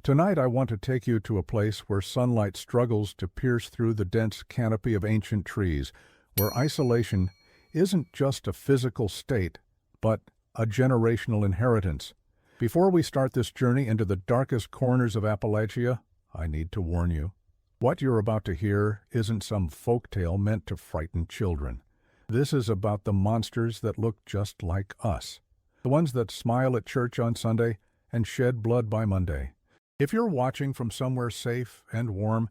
Tonight I want to take you to a place where sunlight struggles to pierce through the dense canopy of ancient trees, where isolation isn't just a physical state, but a generational inheritance. Before we start this journey into the darkest corners of Appalachia, I need to warn you. What you're about to hear isn't some folktale meant to frighten children. This is about the monsters that look just like us, the ones that smile at church on Sunday and shed blood by Monday. If you're watching from somewhere safe and warm,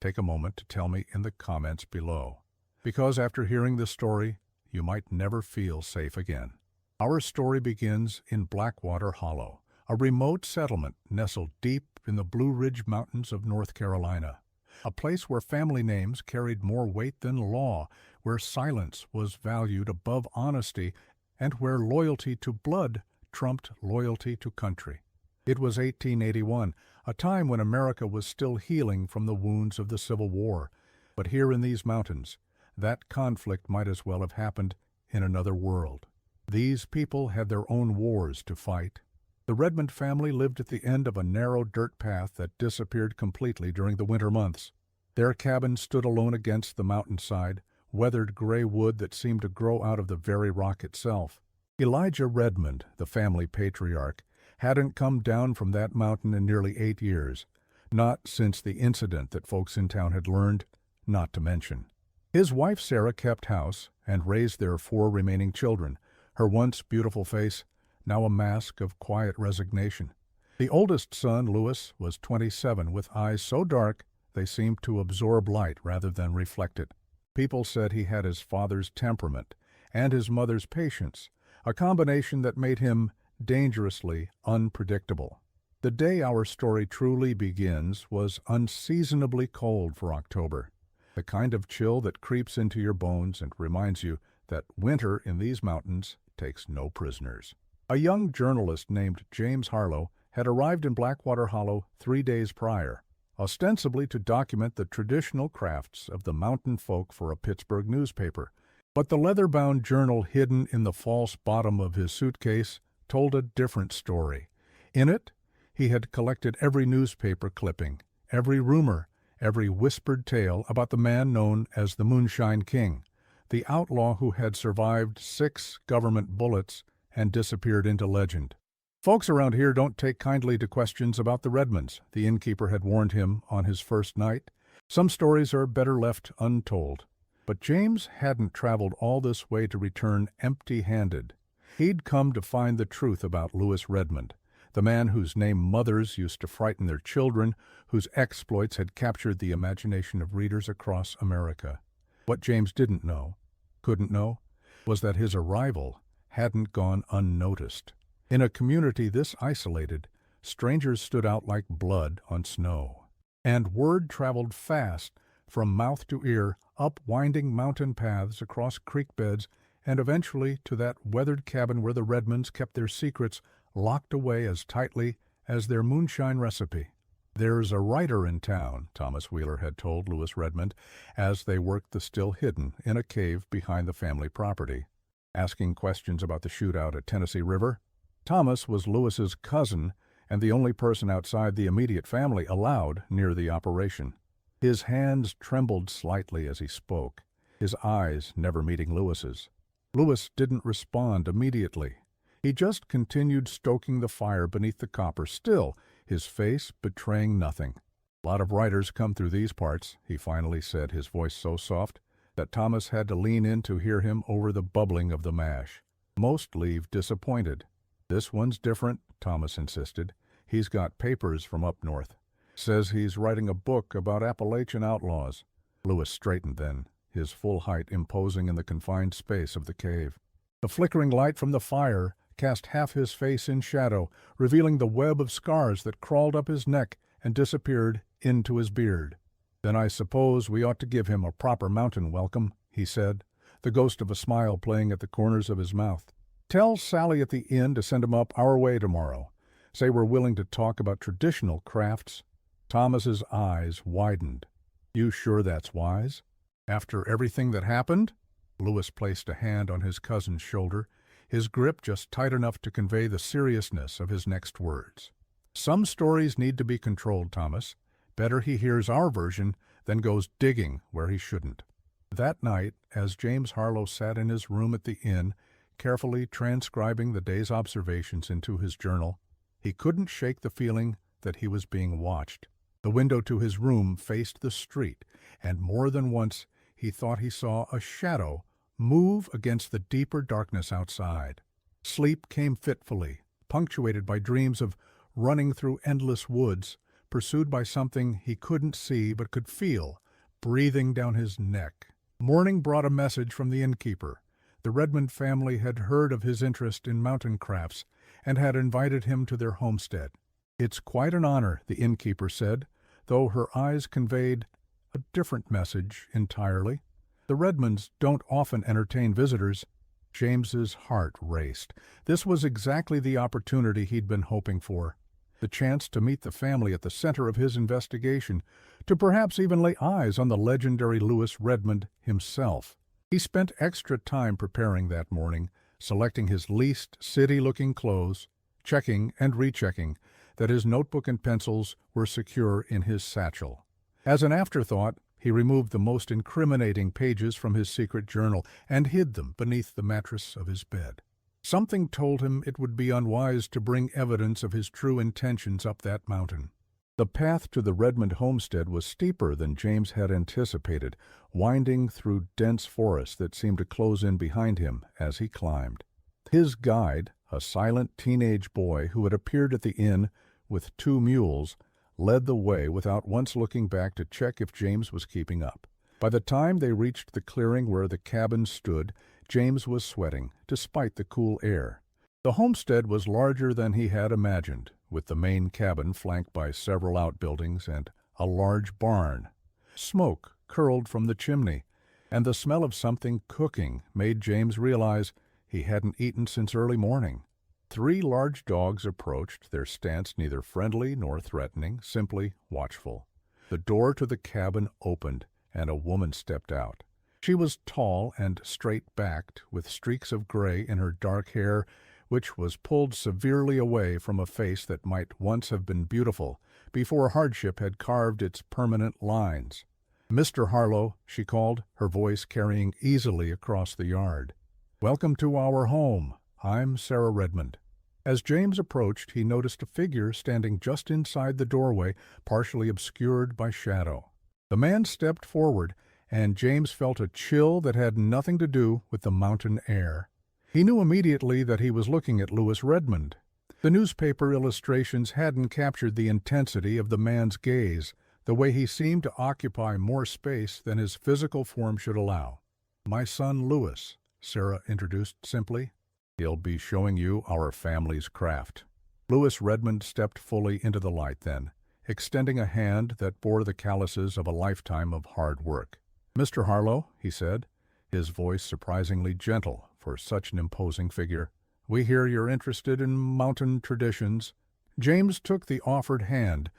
take a moment to tell me in the comments below. Because after hearing this story, you might never feel safe again. Our story begins in Blackwater Hollow, a remote settlement nestled deep in the Blue Ridge Mountains of North Carolina. A place where family names carried more weight than law, where silence was valued above honesty, and where loyalty to blood trumped loyalty to country. It was 1881, a time when America was still healing from the wounds of the Civil War. But here in these mountains, that conflict might as well have happened in another world. These people had their own wars to fight. The Redmond family lived at the end of a narrow dirt path that disappeared completely during the winter months. Their cabin stood alone against the mountainside, weathered gray wood that seemed to grow out of the very rock itself. Elijah Redmond, the family patriarch, hadn't come down from that mountain in nearly 8 years, not since the incident that folks in town had learned not to mention. His wife Sarah kept house and raised their 4 remaining children, her once beautiful face now a mask of quiet resignation. The oldest son, Lewis, was 27, with eyes so dark they seemed to absorb light rather than reflect it. People said he had his father's temperament and his mother's patience, a combination that made him dangerously unpredictable. The day our story truly begins was unseasonably cold for October, the kind of chill that creeps into your bones and reminds you that winter in these mountains takes no prisoners. A young journalist named James Harlow had arrived in Blackwater Hollow 3 days prior, ostensibly to document the traditional crafts of the mountain folk for a Pittsburgh newspaper. But the leather-bound journal hidden in the false bottom of his suitcase told a different story. In it, he had collected every newspaper clipping, every rumor, every whispered tale about the man known as the Moonshine King, the outlaw who had survived 6 government bullets and disappeared into legend. Folks around here don't take kindly to questions about the Redmonds, the innkeeper had warned him on his first night. Some stories are better left untold. But James hadn't traveled all this way to return empty-handed. He'd come to find the truth about Lewis Redmond, the man whose name mothers used to frighten their children, whose exploits had captured the imagination of readers across America. What James didn't know, couldn't know, was that his arrival hadn't gone unnoticed. In a community this isolated, strangers stood out like blood on snow. And word traveled fast from mouth to ear, up winding mountain paths, across creek beds, and eventually to that weathered cabin where the Redmonds kept their secrets locked away as tightly as their moonshine recipe. "There's a writer in town," Thomas Wheeler had told Lewis Redmond as they worked the still hidden in a cave behind the family property, asking questions about the shootout at Tennessee River. Thomas was Lewis's cousin and the only person outside the immediate family allowed near the operation. His hands trembled slightly as he spoke, his eyes never meeting Lewis's. Lewis didn't respond immediately. He just continued stoking the fire beneath the copper, still, his face betraying nothing. "A lot of writers come through these parts," he finally said, his voice so soft that Thomas had to lean in to hear him over the bubbling of the mash. "Most leave disappointed." "This one's different," Thomas insisted. "He's got papers from up north. Says he's writing a book about Appalachian outlaws." Lewis straightened then, his full height imposing in the confined space of the cave. The flickering light from the fire cast half his face in shadow, revealing the web of scars that crawled up his neck and disappeared into his beard. "Then I suppose we ought to give him a proper mountain welcome," he said, the ghost of a smile playing at the corners of his mouth. "Tell Sally at the inn to send him up our way tomorrow. Say we're willing to talk about traditional crafts." Thomas's eyes widened. "You sure that's wise? After everything that happened?" Lewis placed a hand on his cousin's shoulder, his grip just tight enough to convey the seriousness of his next words. Some stories need to be controlled, Thomas. Better he hears our version than goes digging where he shouldn't. That night, as James Harlow sat in his room at the inn, carefully transcribing the day's observations into his journal, he couldn't shake the feeling that he was being watched. The window to his room faced the street, and more than once he thought he saw a shadow move against the deeper darkness outside. Sleep came fitfully, punctuated by dreams of running through endless woods, pursued by something he couldn't see but could feel, breathing down his neck. Morning brought a message from the innkeeper. The Redmond family had heard of his interest in mountain crafts and had invited him to their homestead. "It's quite an honor," the innkeeper said, though her eyes conveyed a different message entirely. "The Redmonds don't often entertain visitors." James's heart raced. This was exactly the opportunity he'd been hoping for. The chance to meet the family at the center of his investigation, to perhaps even lay eyes on the legendary Lewis Redmond himself. He spent extra time preparing that morning, selecting his least city-looking clothes, checking and rechecking that his notebook and pencils were secure in his satchel. As an afterthought, he removed the most incriminating pages from his secret journal and hid them beneath the mattress of his bed. Something told him it would be unwise to bring evidence of his true intentions up that mountain. The path to the Redmond homestead was steeper than James had anticipated, winding through dense forest that seemed to close in behind him as he climbed. His guide, a silent teenage boy who had appeared at the inn with 2 mules, led the way without once looking back to check if James was keeping up. By the time they reached the clearing where the cabin stood, James was sweating, despite the cool air. The homestead was larger than he had imagined, with the main cabin flanked by several outbuildings and a large barn. Smoke curled from the chimney, and the smell of something cooking made James realize he hadn't eaten since early morning. 3 large dogs approached, their stance neither friendly nor threatening, simply watchful. The door to the cabin opened, and a woman stepped out. She was tall and straight-backed, with streaks of gray in her dark hair, which was pulled severely away from a face that might once have been beautiful, before hardship had carved its permanent lines. "Mr. Harlow," she called, her voice carrying easily across the yard. "Welcome to our home. I'm Sarah Redmond." As James approached, he noticed a figure standing just inside the doorway, partially obscured by shadow. The man stepped forward, and James felt a chill that had nothing to do with the mountain air. He knew immediately that he was looking at Lewis Redmond. The newspaper illustrations hadn't captured the intensity of the man's gaze, the way he seemed to occupy more space than his physical form should allow. "My son Lewis," Sarah introduced simply. "He'll be showing you our family's craft." Lewis Redmond stepped fully into the light then, extending a hand that bore the calluses of a lifetime of hard work. "Mr. Harlow," he said, his voice surprisingly gentle for such an imposing figure, "we hear you're interested in mountain traditions." James took the offered hand,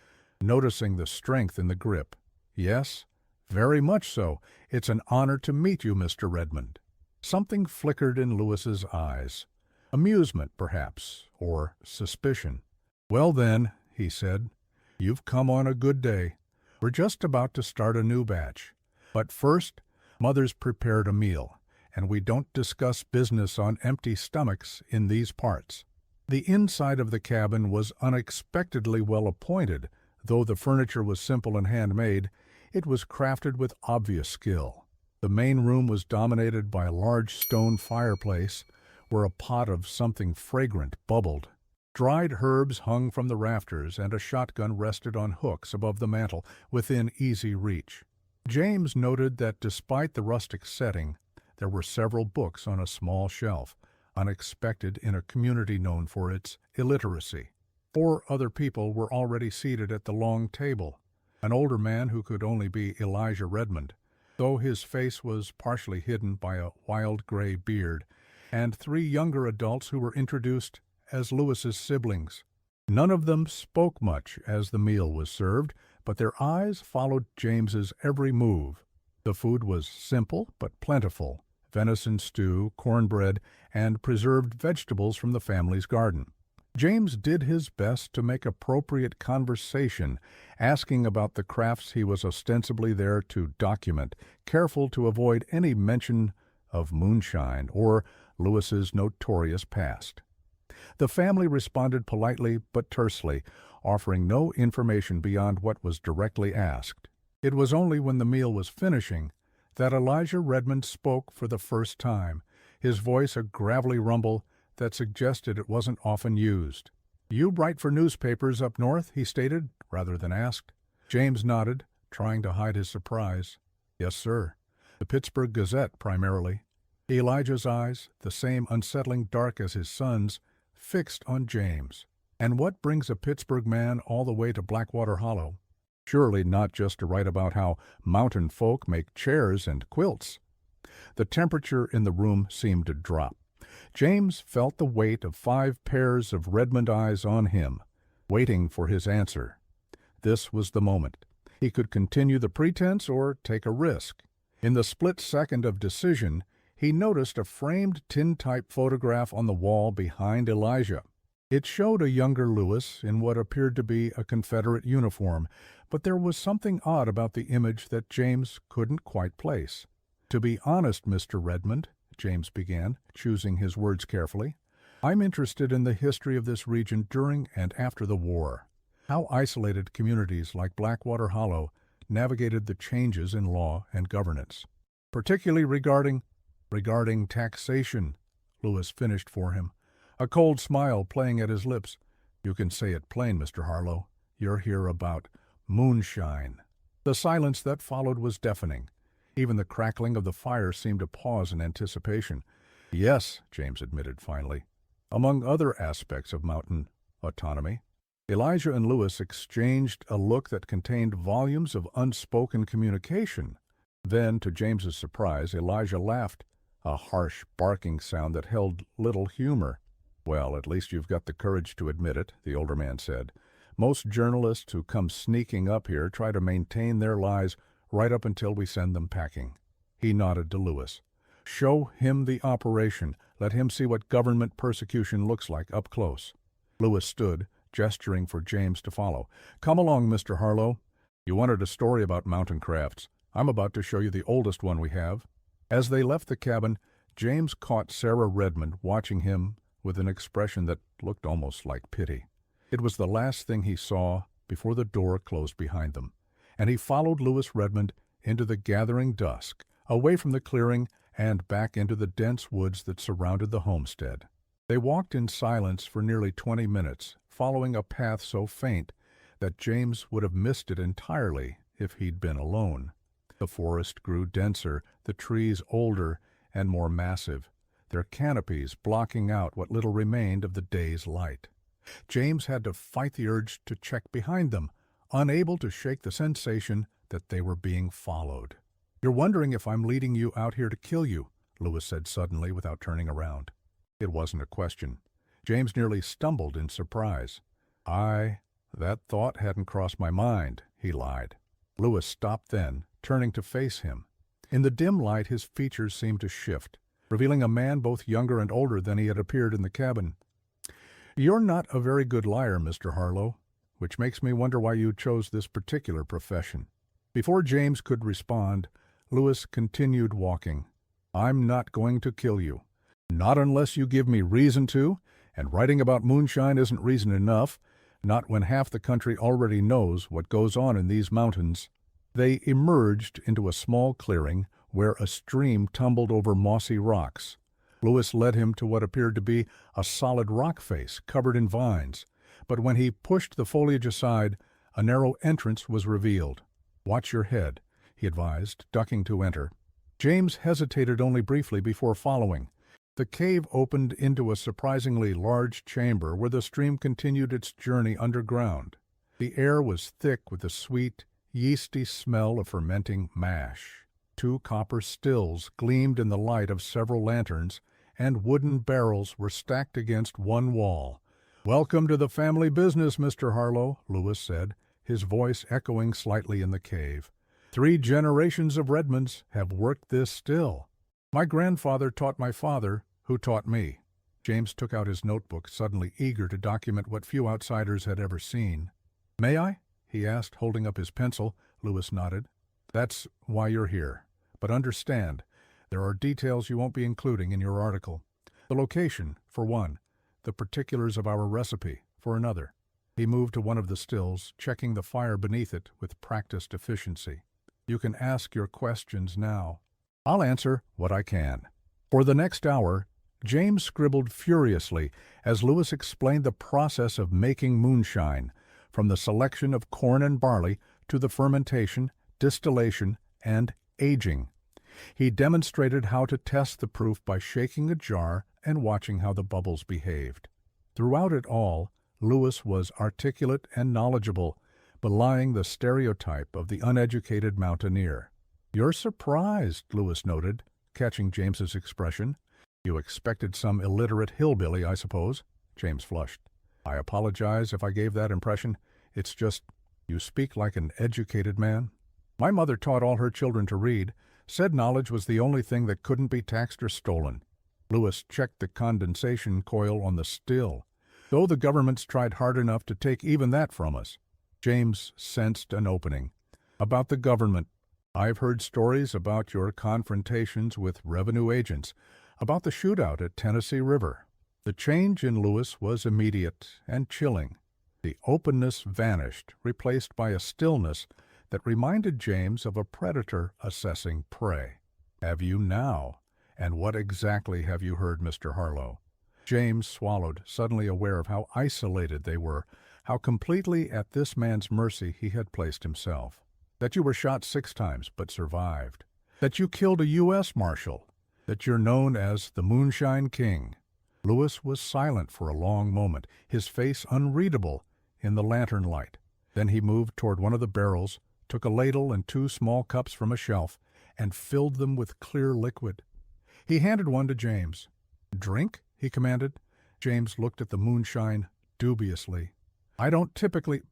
noticing the strength in the grip. "Yes, very much so. It's an honor to meet you, Mr. Redmond." Something flickered in Lewis's eyes. Amusement, perhaps, or suspicion. "Well then," he said, "you've come on a good day. We're just about to start a new batch. But first, Mother's prepared a meal, and we don't discuss business on empty stomachs in these parts." The inside of the cabin was unexpectedly well appointed. Though the furniture was simple and handmade, it was crafted with obvious skill. The main room was dominated by a large stone fireplace, where a pot of something fragrant bubbled. Dried herbs hung from the rafters, and a shotgun rested on hooks above the mantel, within easy reach. James noted that despite the rustic setting, there were several books on a small shelf, unexpected in a community known for its illiteracy. 4 other people were already seated at the long table. An older man who could only be Elijah Redmond, though his face was partially hidden by a wild gray beard, and 3 younger adults who were introduced as Lewis's siblings. None of them spoke much as the meal was served, but their eyes followed James's every move. The food was simple but plentiful: venison stew, cornbread, and preserved vegetables from the family's garden. James did his best to make appropriate conversation, asking about the crafts he was ostensibly there to document, careful to avoid any mention of Moonshine or Lewis's notorious past. The family responded politely but tersely, offering no information beyond what was directly asked. It was only when the meal was finishing that Elijah Redmond spoke for the first time, his voice a gravelly rumble that suggested it wasn't often used. "You write for newspapers up north," he stated, rather than asked. James nodded, trying to hide his surprise. "Yes, sir. The Pittsburgh Gazette, primarily." Elijah's eyes, the same unsettling dark as his son's, fixed on James. "And what brings a Pittsburgh man all the way to Blackwater Hollow? Surely not just to write about how mountain folk make chairs and quilts." The temperature in the room seemed to drop. James felt the weight of 5 pairs of Redmond eyes on him, waiting for his answer. This was the moment. He could continue the pretense or take a risk. In the split second of decision, he noticed a framed tintype photograph on the wall behind Elijah. It showed a younger Lewis in what appeared to be a Confederate uniform, but there was something odd about the image that James couldn't quite place. "To be honest, Mr. Redmond," James began, choosing his words carefully, "I'm interested in the history of this region during and after the war. How isolated communities like Blackwater Hollow navigated the changes in law and governance. Particularly regarding taxation," Lewis finished for him, a cold smile playing at his lips. "You can say it plain, Mr. Harlow. You're here about Moonshine." The silence that followed was deafening. Even the crackling of the fire seemed to pause in anticipation. "Yes," James admitted finally, "among other aspects of mountain autonomy." Elijah and Lewis exchanged a look that contained volumes of unspoken communication. Then, to James's surprise, Elijah laughed, a harsh, barking sound that held little humor. "Well, at least you've got the courage to admit it," the older man said. "Most journalists who come sneaking up here try to maintain their lies right up until we send them packing." He nodded to Lewis. "Show him the operation. Let him see what government persecution looks like up close." Lewis stood, gesturing for James to follow. "Come along, Mr. Harlow. You wanted a story about mountain crafts. I'm about to show you the oldest one we have." As they left the cabin, James caught Sarah Redmond watching him with an expression that looked almost like pity. It was the last thing he saw before the door closed behind them, and he followed Lewis Redmond into the gathering dusk, away from the clearing and back into the dense woods that surrounded the homestead. They walked in silence for nearly 20 minutes, following a path so faint that James would have missed it entirely if he'd been alone. The forest grew denser, the trees older and more massive, their canopies blocking out what little remained of the day's light. James had to fight the urge to check behind them, unable to shake the sensation that they were being followed. "You're wondering if I'm leading you out here to kill you," Lewis said suddenly without turning around. It wasn't a question. James nearly stumbled in surprise. That thought hadn't crossed my mind," he lied. Lewis stopped then, turning to face him. In the dim light his features seemed to shift, revealing a man both younger and older than he had appeared in the cabin. "You're not a very good liar, Mr. Harlow, which makes me wonder why you chose this particular profession." Before James could respond, Lewis continued walking. "I'm not going to kill you. Not unless you give me reason to, and writing about Moonshine isn't reason enough, not when half the country already knows what goes on in these mountains." They emerged into a small clearing where a stream tumbled over mossy rocks. Lewis led him to what appeared to be a solid rock face covered in vines, but when he pushed the foliage aside, a narrow entrance was revealed. "Watch your head," he advised, ducking to enter. James hesitated only briefly before following. The cave opened into a surprisingly large chamber where the stream continued its journey underground. The air was thick with the sweet, yeasty smell of fermenting mash. 2 copper stills gleamed in the light of several lanterns, and wooden barrels were stacked against one wall. "Welcome to the family business, Mr. Harlow," Lewis said, his voice echoing slightly in the cave. 3 generations of Redmonds have worked this still. My grandfather taught my father, who taught me." James took out his notebook, suddenly eager to document what few outsiders had ever seen. "May I?" he asked, holding up his pencil. Lewis nodded. "That's why you're here. But understand, there are details you won't be including in your article. The location, for one. The particulars of our recipe, for another." He moved to one of the stills, checking the fire beneath it with practiced efficiency. "You can ask your questions now. I'll answer what I can." For the next hour, James scribbled furiously as Lewis explained the process of making moonshine, from the selection of corn and barley to the fermentation, distillation, and aging. He demonstrated how to test the proof by shaking a jar and watching how the bubbles behaved. Throughout it all, Lewis was articulate and knowledgeable, belying the stereotype of the uneducated mountaineer. "You're surprised," Lewis noted, catching James's expression. "You expected some illiterate hillbilly, I suppose?" James flushed. "I apologize if I gave that impression. It's just, you speak like an educated man. My mother taught all her children to read, said knowledge was the only thing that couldn't be taxed or stolen." Lewis checked the condensation coil on the still. "Though the government's tried hard enough to take even that from us." James sensed an opening. "About the government. I've heard stories about your confrontations with revenue agents, about the shootout at Tennessee River." The change in Lewis was immediate and chilling. The openness vanished, replaced by a stillness that reminded James of a predator assessing prey. "Have you now? And what exactly have you heard, Mr. Harlow?" James swallowed, suddenly aware of how isolated they were, how completely at this man's mercy he had placed himself. "That you were shot 6 times but survived. That you killed a U.S. Marshal. That you're known as the Moonshine King." Lewis was silent for a long moment, his face unreadable in the lantern light. Then he moved toward one of the barrels, took a ladle and 2 small cups from a shelf, and filled them with clear liquid. He handed one to James. "Drink?" he commanded. James looked at the moonshine dubiously. "I don't typically—"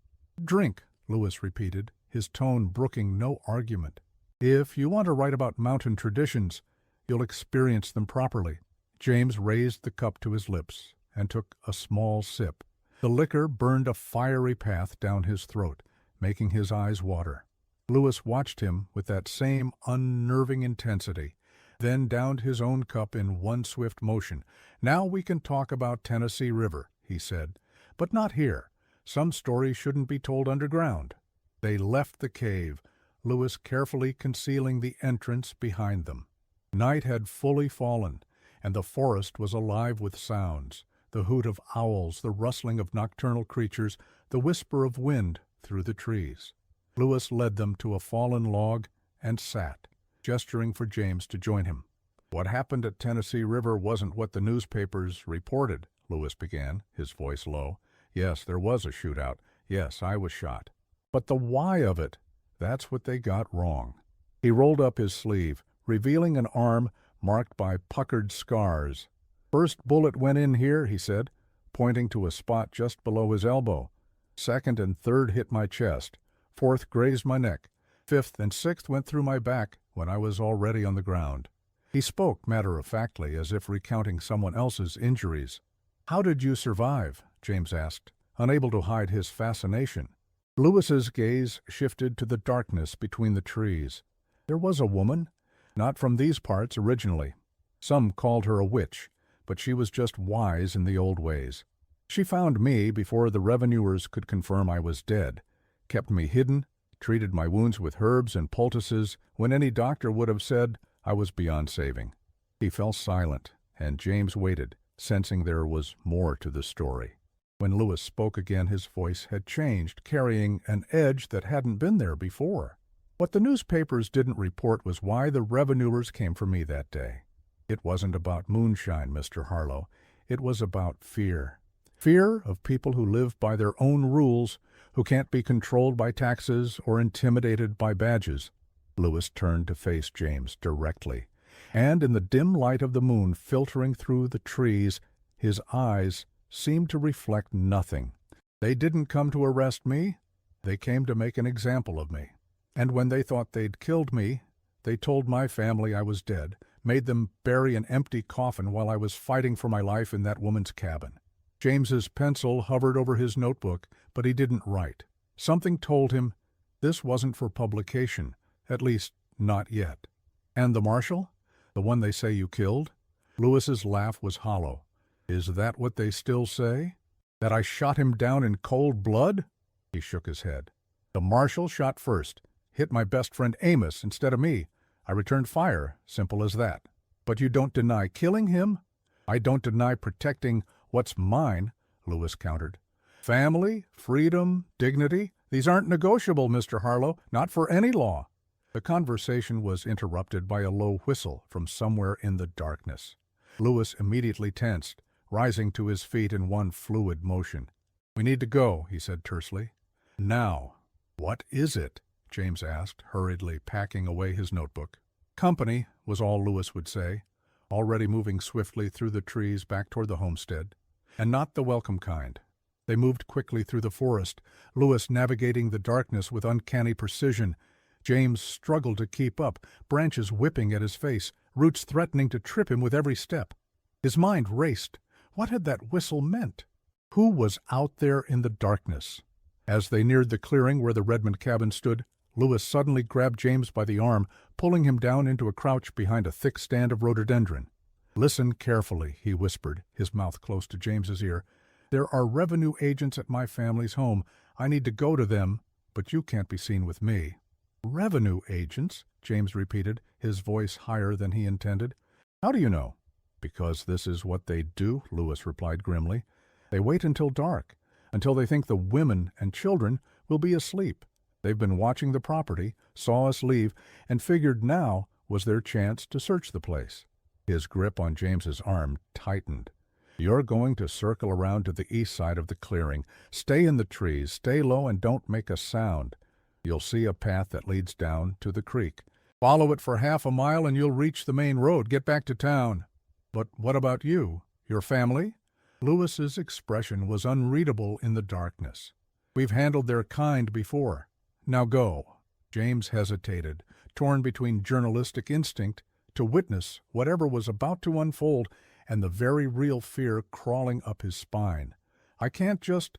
"Drink," Lewis repeated, his tone brooking no argument. "If you want to write about mountain traditions, you'll experience them properly." James raised the cup to his lips and took a small sip. The liquor burned a fiery path down his throat, making his eyes water. Lewis watched him with that same unnerving intensity, then downed his own cup in one swift motion. "Now we can talk about Tennessee River," he said, "but not here. Some stories shouldn't be told underground." They left the cave, Lewis carefully concealing the entrance behind them. Night had fully fallen, and the forest was alive with sounds, the hoot of owls, the rustling of nocturnal creatures, the whisper of wind through the trees. Lewis led them to a fallen log and sat, gesturing for James to join him. "What happened at Tennessee River wasn't what the newspapers reported," Lewis began, his voice low. "Yes, there was a shootout. Yes, I was shot. But the why of it, that's what they got wrong." He rolled up his sleeve, revealing an arm marked by puckered scars. "First bullet went in here," he said, pointing to a spot just below his elbow. "Second and third hit my chest. Fourth grazed my neck. Fifth and sixth went through my back when I was already on the ground." He spoke matter-of-factly, as if recounting someone else's injuries. "How did you survive?" James asked, unable to hide his fascination. Lewis's gaze shifted to the darkness between the trees. "There was a woman, not from these parts originally. Some called her a witch, but she was just wise in the old ways. She found me before the revenuers could confirm I was dead, kept me hidden, treated my wounds with herbs and poultices when any doctor would have said I was beyond saving." He fell silent, and James waited, sensing there was more to the story. When Lewis spoke again, his voice had changed, carrying an edge that hadn't been there before. "What the newspapers didn't report was why the revenuers came for me that day. It wasn't about moonshine, Mr. Harlow. It was about fear. Fear of people who live by their own rules, who can't be controlled by taxes or intimidated by badges." Lewis turned to face James directly, and in the dim light of the moon filtering through the trees, his eyes seemed to reflect nothing. "They didn't come to arrest me. They came to make an example of me. And when they thought they'd killed me, they told my family I was dead, made them bury an empty coffin while I was fighting for my life in that woman's cabin. James's pencil hovered over his notebook, but he didn't write. Something told him this wasn't for publication, at least not yet. And the Marshal? The one they say you killed? Lewis's laugh was hollow. Is that what they still say? That I shot him down in cold blood? He shook his head. The Marshal shot first, hit my best friend Amos instead of me. I returned fire, simple as that. But you don't deny killing him? I don't deny protecting what's mine, Lewis countered. Family, freedom, dignity, these aren't negotiable, Mr. Harlow, not for any law. The conversation was interrupted by a low whistle from somewhere in the darkness. Lewis immediately tensed, rising to his feet in one fluid motion. We need to go, he said tersely. Now. What is it? James asked, hurriedly packing away his notebook. Company, was all Lewis would say, already moving swiftly through the trees back toward the homestead. And not the welcome kind. They moved quickly through the forest, Lewis navigating the darkness with uncanny precision. James struggled to keep up, branches whipping at his face, roots threatening to trip him with every step. His mind raced. What had that whistle meant? Who was out there in the darkness? As they neared the clearing where the Redmond cabin stood, Lewis suddenly grabbed James by the arm, pulling him down into a crouch behind a thick stand of rhododendron. Listen carefully, he whispered, his mouth close to James's ear. There are revenue agents at my family's home. I need to go to them, but you can't be seen with me. Revenue agents? James repeated, his voice higher than he intended. How do you know? Because this is what they do, Lewis replied grimly. They wait until dark, until they think the women and children will be asleep. They've been watching the property, saw us leave, and figured now was their chance to search the place. His grip on James's arm tightened. You're going to circle around to the east side of the clearing. Stay in the trees, stay low, and don't make a sound. You'll see a path that leads down to the creek. Follow it for half a mile and you'll reach the main road. Get back to town. But what about you? Your family? Lewis's expression was unreadable in the darkness. We've handled their kind before. Now go. James hesitated, torn between journalistic instinct to witness whatever was about to unfold and the very real fear crawling up his spine. I can't just—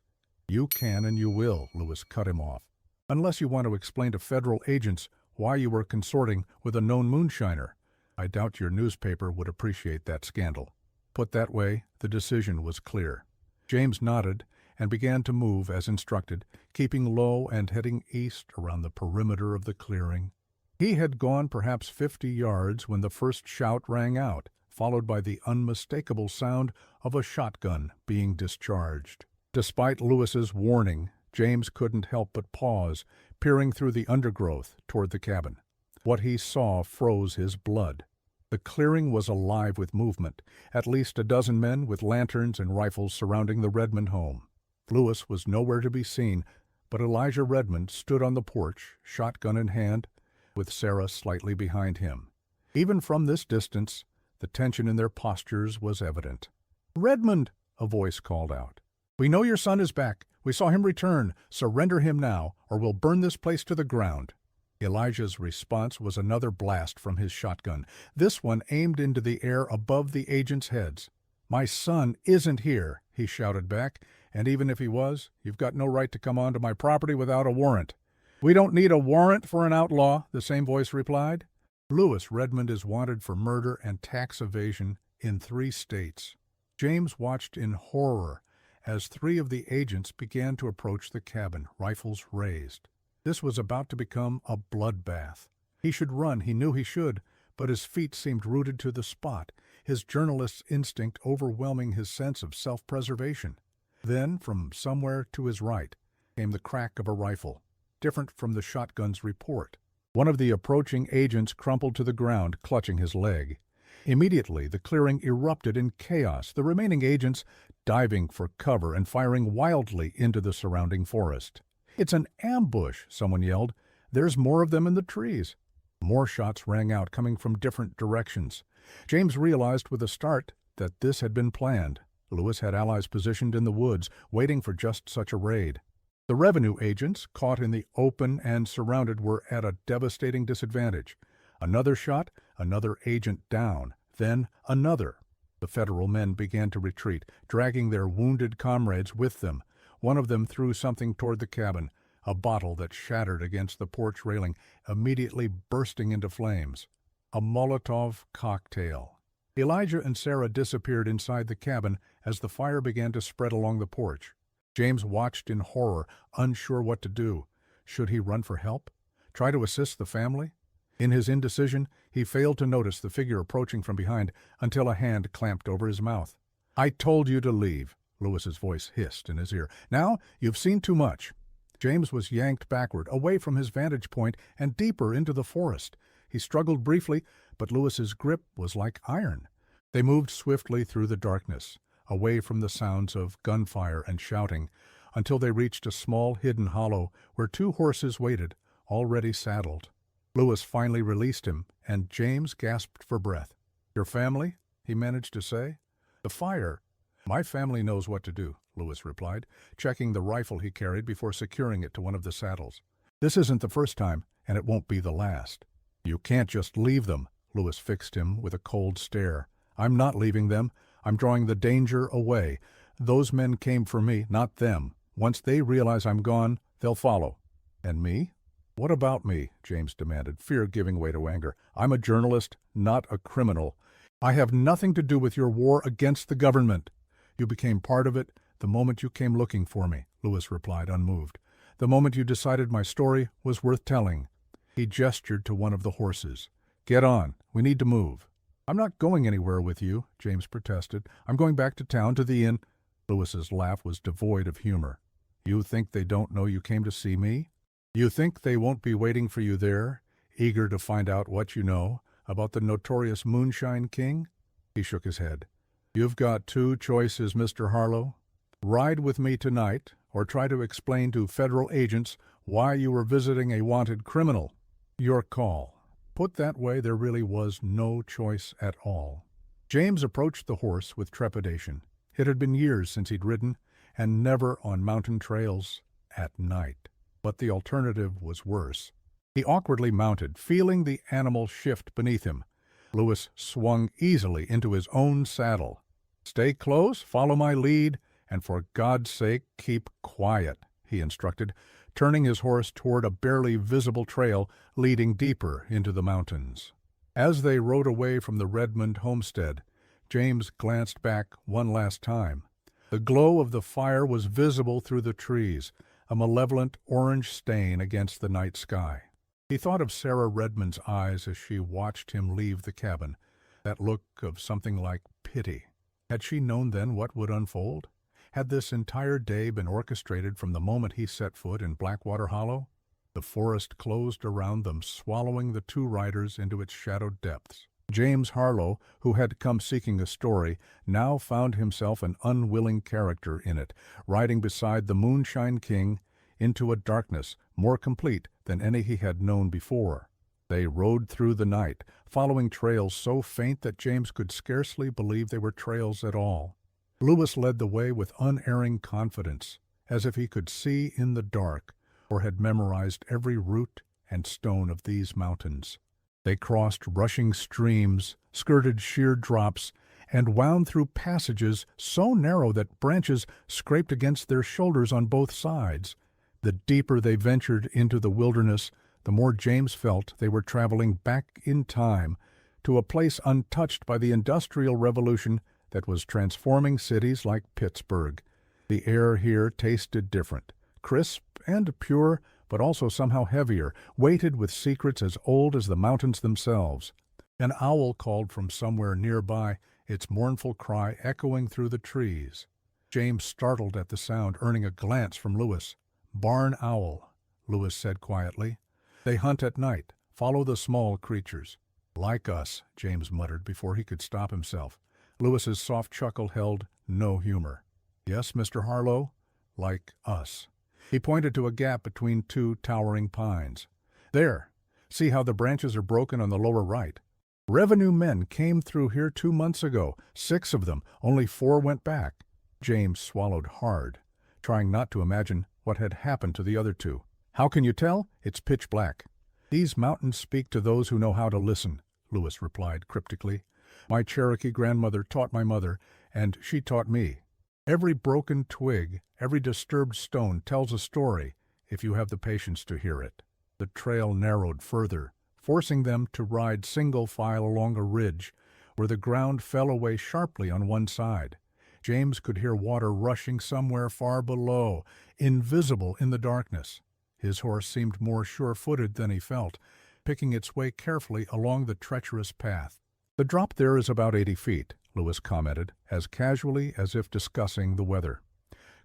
You can and you will, Lewis cut him off. Unless you want to explain to federal agents why you were consorting with a known moonshiner. I doubt your newspaper would appreciate that scandal. Put that way, the decision was clear. James nodded and began to move as instructed, keeping low and heading east around the perimeter of the clearing. He had gone perhaps 50 yards when the first shout rang out, followed by the unmistakable sound of a shotgun being discharged. Despite Lewis's warning, James couldn't help but pause, peering through the undergrowth toward the cabin. What he saw froze his blood. The clearing was alive with movement, at least a dozen men with lanterns and rifles surrounding the Redmond home. Lewis was nowhere to be seen, but Elijah Redmond stood on the porch, shotgun in hand, with Sarah slightly behind him. Even from this distance, the tension in their postures was evident. "Redmond!" a voice called out. "We know your son is back. We saw him return. Surrender him now, or we'll burn this place to the ground." Elijah's response was another blast from his shotgun, this one aimed into the air above the agents' heads. "My son isn't here," he shouted back, "and even if he was, you've got no right to come onto my property without a warrant." "We don't need a warrant for an outlaw," the same voice replied. Lewis Redmond is wanted for murder and tax evasion in 3 states. James watched in horror as 3 of the agents began to approach the cabin, rifles raised. This was about to become a bloodbath. He should run, he knew he should, but his feet seemed rooted to the spot, his journalist's instinct overwhelming his sense of self-preservation. Then, from somewhere to his right, came the crack of a rifle, different from the shotgun's report. One of the approaching agents crumpled to the ground, clutching his leg. Immediately, the clearing erupted in chaos, the remaining agents diving for cover and firing wildly into the surrounding forest. "It's an ambush!" someone yelled. "There's more of them in the trees." More shots rang out, coming from different directions. James realized with a start that this had been planned. Lewis had allies positioned in the woods, waiting for just such a raid. The revenue agents, caught in the open and surrounded, were at a devastating disadvantage. Another shot, Another agent down, then another. The Federal men began to retreat, dragging their wounded comrades with them. One of them threw something toward the cabin, a bottle that shattered against the porch railing, immediately bursting into flames. A Molotov cocktail. Elijah and Sarah disappeared inside the cabin as the fire began to spread along the porch. James watched in horror, unsure what to do. Should he run for help? Try to assist the family? In his indecision, he failed to notice the figure approaching from behind until a hand clamped over his mouth. "I told you to leave," Lewis's voice hissed in his ear. "Now you've seen too much." James was yanked backward, away from his vantage point and deeper into the forest. He struggled briefly, but Lewis's grip was like iron. They moved swiftly through the darkness, away from the sounds of gunfire and shouting, until they reached a small hidden hollow where two horses waited, already saddled. Lewis finally released him, and James gasped for breath. "Your family?" he managed to say. "The fire." "My family knows what to do," Lewis replied, checking the rifle he carried before securing it to one of the saddles. "This isn't the first time, and it won't be the last." "You can't just leave them," Lewis fixed him with a cold stare. "I'm not leaving them. I'm drawing the danger away. Those men came for me, not them. Once they realize I'm gone, they'll follow." "And me?" "What about me?" James demanded, fear giving way to anger. "I'm a journalist, not a criminal. I have nothing to do with your war against the government." "You became part of it the moment you came looking for me," Lewis replied, unmoved. "The moment you decided my story was worth telling." He gestured to one of the horses. "Get on. We need to move." "I'm not going anywhere with you," James protested. "I'm going back to town, to the inn." Lewis's laugh was devoid of humor. "You think they don't know you came to see me? You think they won't be waiting for you there, eager to find out what you know about the notorious Moonshine King?" He shook his head. "You've got two choices, Mr. Harlow. Ride with me tonight, or try to explain to federal agents why you were visiting a wanted criminal. Your call." Put that way, there really was no choice at all. James approached the horse with trepidation. It had been years since he'd ridden, and never on mountain trails at night. But the alternative was worse. He awkwardly mounted, feeling the animal shift beneath him. Lewis swung easily into his own saddle. "Stay close, follow my lead, and for God's sake, keep quiet," he instructed, turning his horse toward a barely visible trail leading deeper into the mountains. As they rode away from the Redmond homestead, James glanced back one last time. The glow of the fire was visible through the trees, a malevolent orange stain against the night sky. He thought of Sarah Redmond's eyes as she watched him leave the cabin, that look of something like pity. Had she known then what would unfold? Had this entire day been orchestrated from the moment he set foot in Blackwater Hollow? The forest closed around them, swallowing the two riders into its shadowed depths. James Harlow, who had come seeking a story, now found himself an unwilling character in it, riding beside the Moonshine King into a darkness more complete than any he had known before. They rode through the night, following trails so faint that James could scarcely believe they were trails at all. Lewis led the way with unerring confidence, as if he could see in the dark, or had memorized every root and stone of these mountains. They crossed rushing streams, skirted sheer drops, and wound through passages so narrow that branches scraped against their shoulders on both sides. The deeper they ventured into the wilderness, the more James felt they were traveling back in time to a place untouched by the Industrial Revolution that was transforming cities like Pittsburgh. The air here tasted different, crisp and pure, but also somehow heavier, weighted with secrets as old as the mountains themselves. An owl called from somewhere nearby, its mournful cry echoing through the trees. James startled at the sound, earning a glance from Lewis. "Barn owl," Lewis said quietly. "They hunt at night, follow the small creatures." "Like us," James muttered before he could stop himself. Lewis's soft chuckle held no humor. "Yes, Mr. Harlow, like us." He pointed to a gap between two towering pines. "There, see how the branches are broken on the lower right. Revenue men came through here 2 months ago, 6 of them, only 4 went back." James swallowed hard, trying not to imagine what had happened to the other 2. "How can you tell? It's pitch black." "These mountains speak to those who know how to listen," Lewis replied cryptically. "My Cherokee grandmother taught my mother, and she taught me. Every broken twig, every disturbed stone tells a story, if you have the patience to hear it." The trail narrowed further, forcing them to ride single file along a ridge where the ground fell away sharply on one side. James could hear water rushing somewhere far below, invisible in the darkness. His horse seemed more sure-footed than he felt, picking its way carefully along the treacherous path. "The drop there is about 80 feet, Lewis commented, as casually as if discussing the weather.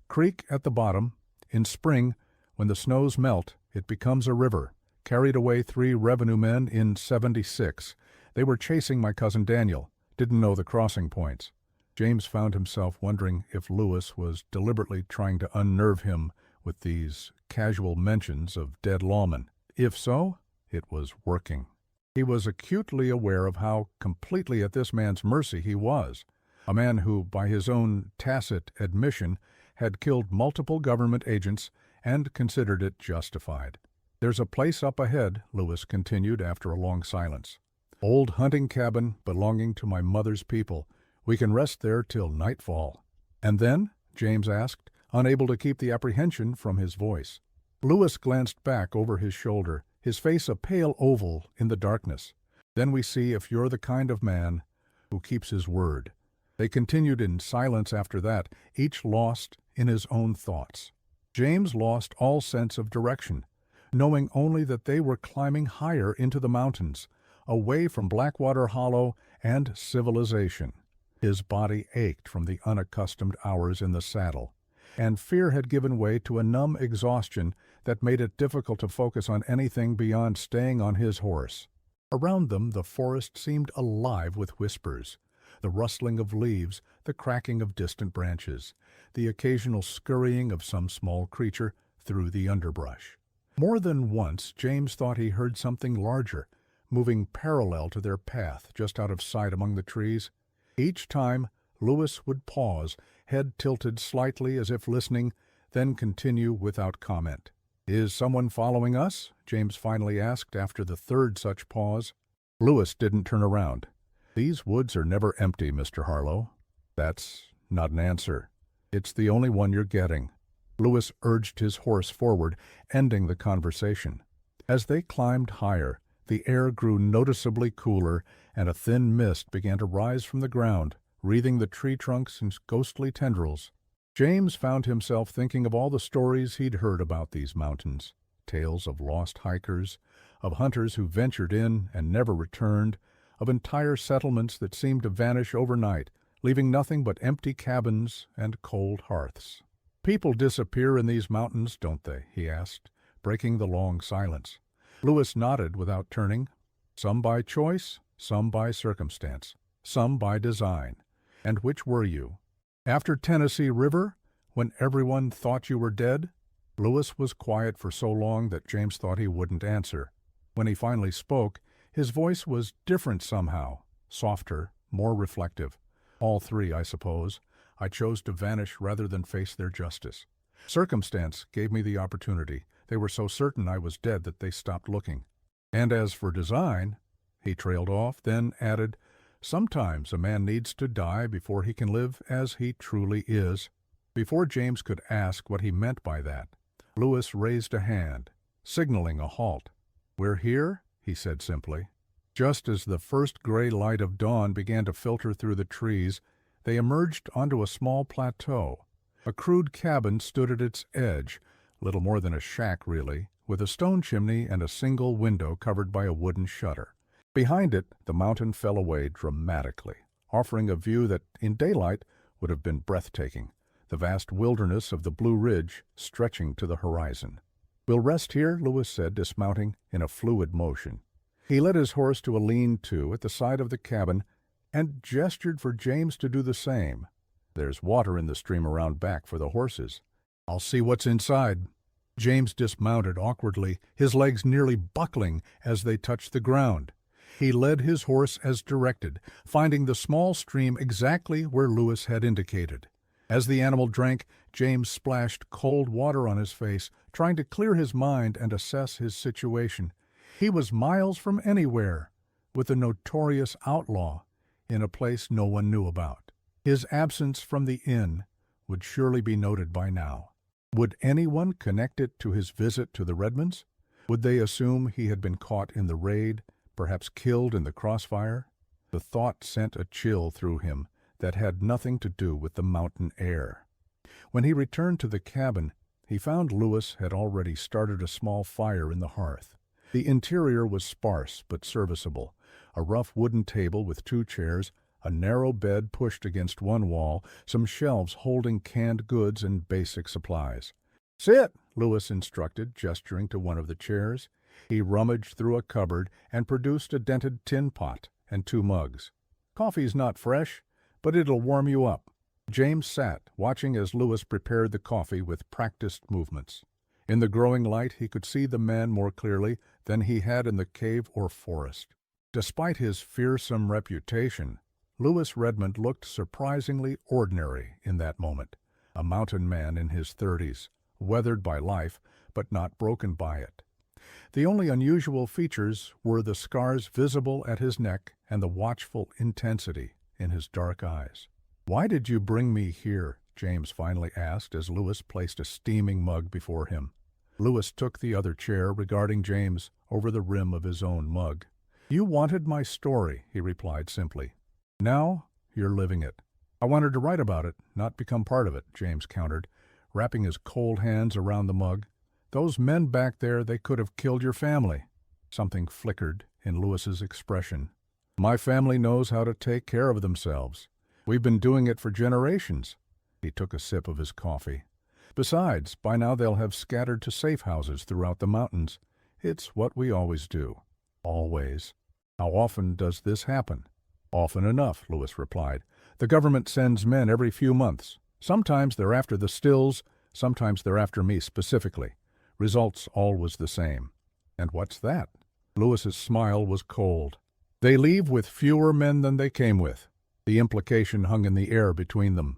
"Creek at the bottom. In spring, when the snows melt, it becomes a river. Carried away 3 revenue men in '76. They were chasing my cousin Daniel. Didn't know the crossing points." James found himself wondering if Lewis was deliberately trying to unnerve him with these casual mentions of dead lawmen. If so, it was working. He was acutely aware of how completely at this man's mercy he was, a man who, by his own tacit admission, had killed multiple government agents and considered it justified. "There's a place up ahead," Lewis continued after a long silence. "Old hunting cabin belonging to my mother's people. We can rest there till nightfall." "And then?" James asked, unable to keep the apprehension from his voice. Lewis glanced back over his shoulder, his face a pale oval in the darkness. "Then we see if you're the kind of man who keeps his word." They continued in silence after that, each lost in his own thoughts. James lost all sense of direction, knowing only that they were climbing higher into the mountains, away from Blackwater Hollow and civilization. His body ached from the unaccustomed hours in the saddle, and fear had given way to a numb exhaustion that made it difficult to focus on anything beyond staying on his horse. Around them the forest seemed alive with whispers, the rustling of leaves, the cracking of distant branches, the occasional scurrying of some small creature through the underbrush. More than once James thought he heard something larger, moving parallel to their path just out of sight among the trees. Each time, Lewis would pause, head tilted slightly as if listening, then continue without comment. "Is someone following us?" James finally asked after the third such pause. Lewis didn't turn around. "These woods are never empty, Mr. Harlow." "That's not an answer." "It's the only one you're getting." Lewis urged his horse forward, ending the conversation. As they climbed higher, the air grew noticeably cooler, and a thin mist began to rise from the ground, wreathing the tree trunks in ghostly tendrils. James found himself thinking of all the stories he'd heard about these mountains, tales of lost hikers, of hunters who ventured in and never returned, of entire settlements that seemed to vanish overnight, leaving nothing but empty cabins and cold hearths. "People disappear in these mountains, don't they?" he asked, breaking the long silence. Lewis nodded without turning. "Some by choice, some by circumstance, some by design. And which were you? After Tennessee River, when everyone thought you were dead?" Lewis was quiet for so long that James thought he wouldn't answer. When he finally spoke, his voice was different somehow, softer, more reflective. "All 3, I suppose. I chose to vanish rather than face their justice. Circumstance gave me the opportunity. They were so certain I was dead that they stopped looking. And as for design," he trailed off, then added, "sometimes a man needs to die before he can live as he truly is." Before James could ask what he meant by that, Lewis raised a hand, signaling a halt. "We're here," he said simply. Just as the first gray light of dawn began to filter through the trees, they emerged onto a small plateau. A crude cabin stood at its edge, little more than a shack really, with a stone chimney and a single window covered by a wooden shutter. Behind it, the mountain fell away dramatically, offering a view that, in daylight, would have been breathtaking, the vast wilderness of the Blue Ridge stretching to the horizon. "We'll rest here," Lewis said, dismounting in a fluid motion. He led his horse to a lean-to at the side of the cabin and gestured for James to do the same. "There's water in the stream around back for the horses. I'll see what's inside." James dismounted awkwardly, his legs nearly buckling as they touched the ground. He led his horse as directed, finding the small stream exactly where Lewis had indicated. As the animal drank, James splashed cold water on his face, trying to clear his mind and assess his situation. He was miles from anywhere. with a notorious outlaw in a place no one knew about. His absence from the inn would surely be noted by now. Would anyone connect it to his visit to the Redmonds? Would they assume he had been caught in the raid, perhaps killed in the crossfire? The thought sent a chill through him that had nothing to do with the mountain air. When he returned to the cabin, he found Lewis had already started a small fire in the hearth. The interior was sparse but serviceable. A rough wooden table with 2 chairs, a narrow bed pushed against one wall, some shelves holding canned goods and basic supplies. "Sit," Lewis instructed, gesturing to one of the chairs. He rummaged through a cupboard and produced a dented tin pot and 2 mugs. "Coffee's not fresh, but it'll warm you up." James sat, watching as Lewis prepared the coffee with practiced movements. In the growing light he could see the man more clearly than he had in the cave or forest. Despite his fearsome reputation, Lewis Redmond looked surprisingly ordinary in that moment. A mountain man in his 30s, weathered by life, but not broken by it. The only unusual features were the scars visible at his neck and the watchful intensity in his dark eyes. "Why did you bring me here?" James finally asked as Lewis placed a steaming mug before him. Lewis took the other chair, regarding James over the rim of his own mug. "You wanted my story," he replied simply. "Now you're living it." "I wanted to write about it, not become part of it," James countered, wrapping his cold hands around the mug. "Those men back there, they could have killed your family." Something flickered in Lewis's expression. "My family knows how to take care of themselves. We've been doing it for generations." He took a sip of his coffee. "Besides, by now they'll have scattered to safe houses throughout the mountains. It's what we always do." "Always. How often does this happen?" "Often enough," Lewis replied. "The government sends men every few months. Sometimes they're after the stills, sometimes they're after me specifically. Results always the same." "And what's that?" Lewis's smile was cold. "They leave with fewer men than they came with." The implication hung in the air between them.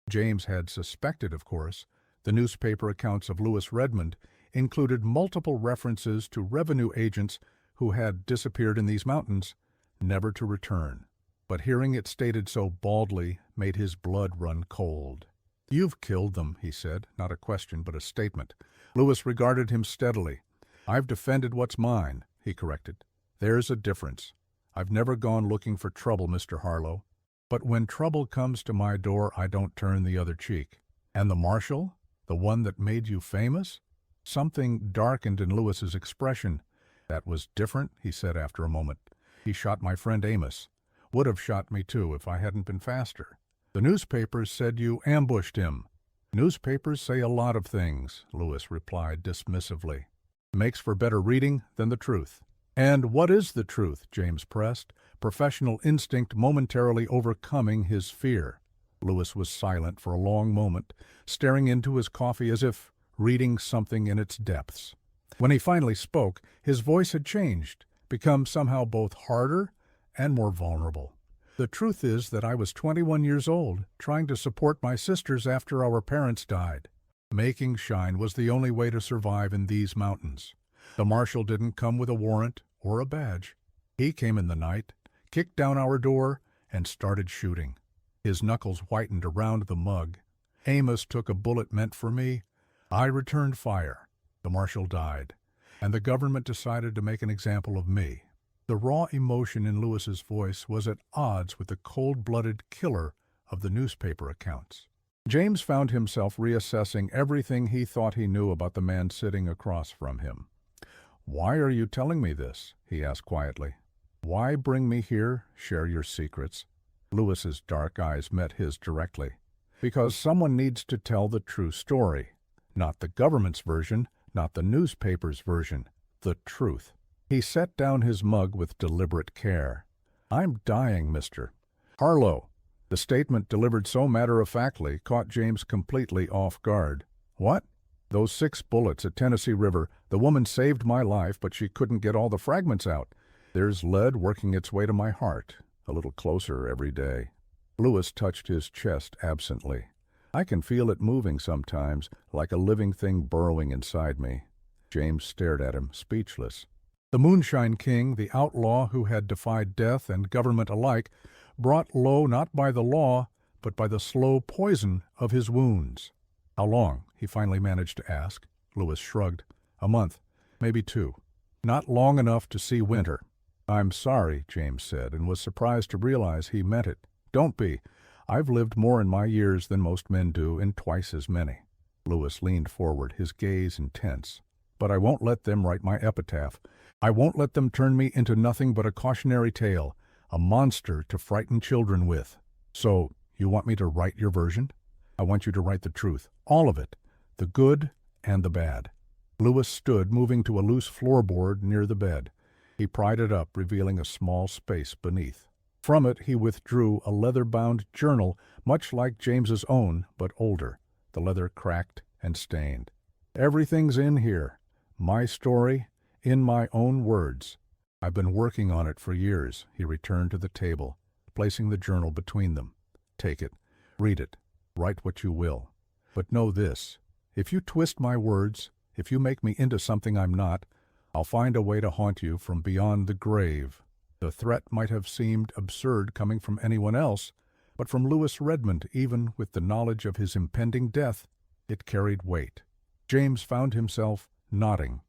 James had suspected, of course. The newspaper accounts of Lewis Redmond included multiple references to revenue agents who had disappeared in these mountains, never to return. But hearing it stated so baldly made his blood run cold. "You've killed them," he said, not a question but a statement. Lewis regarded him steadily. "I've defended what's mine," he corrected. "There's a difference. I've never gone looking for trouble, Mr. Harlow. But when trouble comes to my door, I don't turn the other cheek." "And the Marshal? The one that made you famous?" Something darkened in Lewis's expression. "That was different," he said after a moment. "He shot my friend Amos. Would have shot me too if I hadn't been faster." "The newspapers said you ambushed him." "Newspapers say a lot of things," Lewis replied dismissively. "Makes for better reading than the truth." "And what is the truth?" James pressed, professional instinct momentarily overcoming his fear. Lewis was silent for a long moment, staring into his coffee as if reading something in its depths. When he finally spoke, his voice had changed, become somehow both harder and more vulnerable. "The truth is that I was 21 years old, trying to support my sisters after our parents died. Making shine was the only way to survive in these mountains. The Marshal didn't come with a warrant or a badge. He came in the night, kicked down our door, and started shooting." His knuckles whitened around the mug. "Amos took a bullet meant for me. I returned fire. The Marshal died, and the government decided to make an example of me." The raw emotion in Lewis's voice was at odds with the cold-blooded killer of the newspaper accounts. James found himself reassessing everything he thought he knew about the man sitting across from him. "Why are you telling me this?" he asked quietly. "Why bring me here, share your secrets?" Lewis's dark eyes met his directly. "Because someone needs to tell the true story. Not the government's version, not the newspaper's version. The truth." He set down his mug with deliberate care. "I'm dying, Mr. Harlow." The statement, delivered so matter-of-factly, caught James completely off guard. "What?" "Those 6 bullets at Tennessee River. The woman saved my life, but she couldn't get all the fragments out. There's lead working its way to my heart, a little closer every day." Lewis touched his chest absently. "I can feel it moving sometimes, like a living thing burrowing inside me." James stared at him, speechless. The Moonshine King, the outlaw who had defied death and government alike, brought low not by the law, but by the slow poison of his wounds. "How long?" he finally managed to ask. Lewis shrugged. "A month, maybe 2. Not long enough to see winter." "I'm sorry," James said, and was surprised to realize he meant it. "Don't be. I've lived more in my years than most men do in twice as many." Lewis leaned forward, his gaze intense. "But I won't let them write my epitaph. I won't let them turn me into nothing but a cautionary tale, a monster to frighten children with. So, you want me to write your version? I want you to write the truth, all of it, the good and the bad." Lewis stood, moving to a loose floorboard near the bed. He pried it up, revealing a small space beneath. From it he withdrew a leather-bound journal, much like James's own, but older, the leather cracked and stained. "Everything's in here. My story, in my own words. I've been working on it for years." He returned to the table, placing the journal between them. "Take it. Read it. Write what you will. But know this. If you twist my words, if you make me into something I'm not, I'll find a way to haunt you from beyond the grave." The threat might have seemed absurd coming from anyone else, but from Lewis Redmond, even with the knowledge of his impending death, it carried weight. James found himself nodding.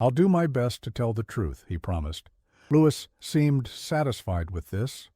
"I'll do my best to tell the truth," he promised. Lewis seemed satisfied with this.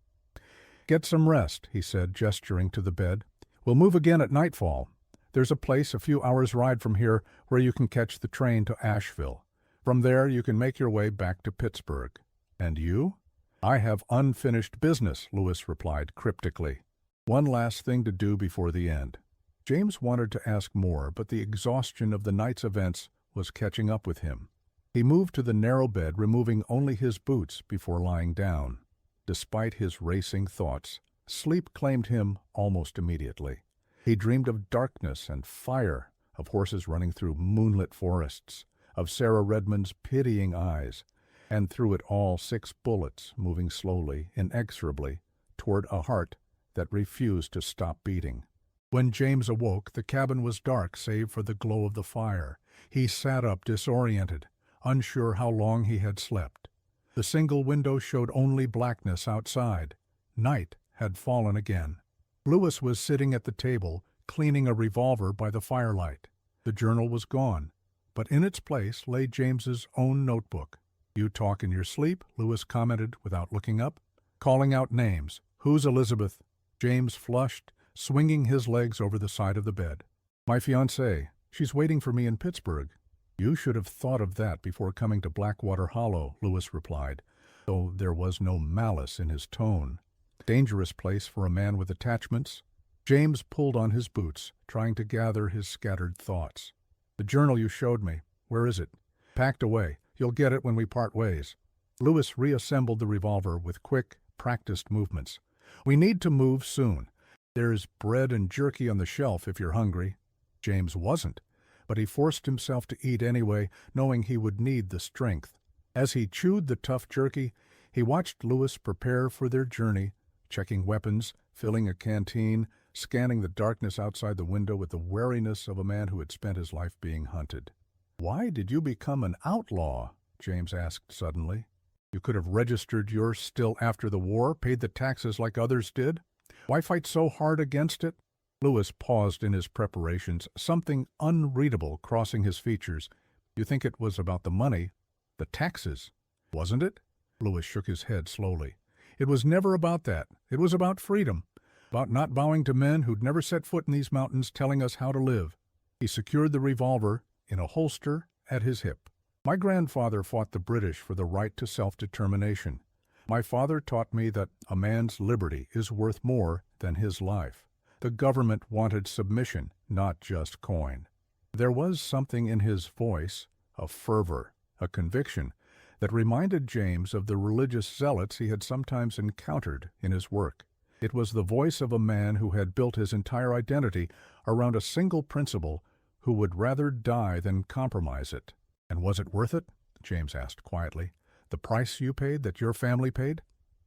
"Get some rest," he said, gesturing to the bed. "We'll move again at nightfall. There's a place a few hours' ride from here where you can catch the train to Asheville. From there you can make your way back to Pittsburgh. And you?" "I have unfinished business," Lewis replied cryptically. "One last thing to do before the end." James wanted to ask more, but the exhaustion of the night's events was catching up with him. He moved to the narrow bed, removing only his boots before lying down. Despite his racing thoughts, sleep claimed him almost immediately. He dreamed of darkness and fire, of horses running through moonlit forests, of Sarah Redmond's pitying eyes, and through it all 6 bullets moving slowly, inexorably, toward a heart that refused to stop beating. When James awoke, the cabin was dark save for the glow of the fire. He sat up disoriented, unsure how long he had slept. The single window showed only blackness outside. Night had fallen again. Lewis was sitting at the table, cleaning a revolver by the firelight. The journal was gone, but in its place lay James's own notebook. "You talk in your sleep," Lewis commented without looking up, calling out names. "Who's Elizabeth?" James flushed, swinging his legs over the side of the bed. "My fiancée. She's waiting for me in Pittsburgh." "You should have thought of that before coming to Blackwater Hollow," Lewis replied, though there was no malice in his tone. "Dangerous place for a man with attachments." James pulled on his boots, trying to gather his scattered thoughts. "The journal you showed me. Where is it?" "Packed away. You'll get it when we part ways." Lewis reassembled the revolver with quick, practiced movements. "We need to move soon. There's bread and jerky on the shelf if you're hungry." James wasn't, but he forced himself to eat anyway, knowing he would need the strength. As he chewed the tough jerky, he watched Lewis prepare for their journey, checking weapons, filling a canteen, scanning the darkness outside the window with the wariness of a man who had spent his life being hunted. "Why did you become an outlaw?" James asked suddenly. "You could have registered yours still after the war, paid the taxes like others did. Why fight so hard against it?" Lewis paused in his preparations, something unreadable crossing his features. "You think it was about the money, the taxes, wasn't it?" Lewis shook his head slowly. "It was never about that. It was about freedom, about not bowing to men who'd never set foot in these mountains telling us how to live." He secured the revolver in a holster at his hip. "My grandfather fought the British for the right to self-determination. My father taught me that a man's liberty is worth more than his life. The government wanted submission, not just coin." There was something in his voice, a fervor, a conviction, that reminded James of the religious zealots he had sometimes encountered in his work. It was the voice of a man who had built his entire identity around a single principle, who would rather die than compromise it. "And was it worth it?" James asked quietly. "The price you paid, that your family paid?"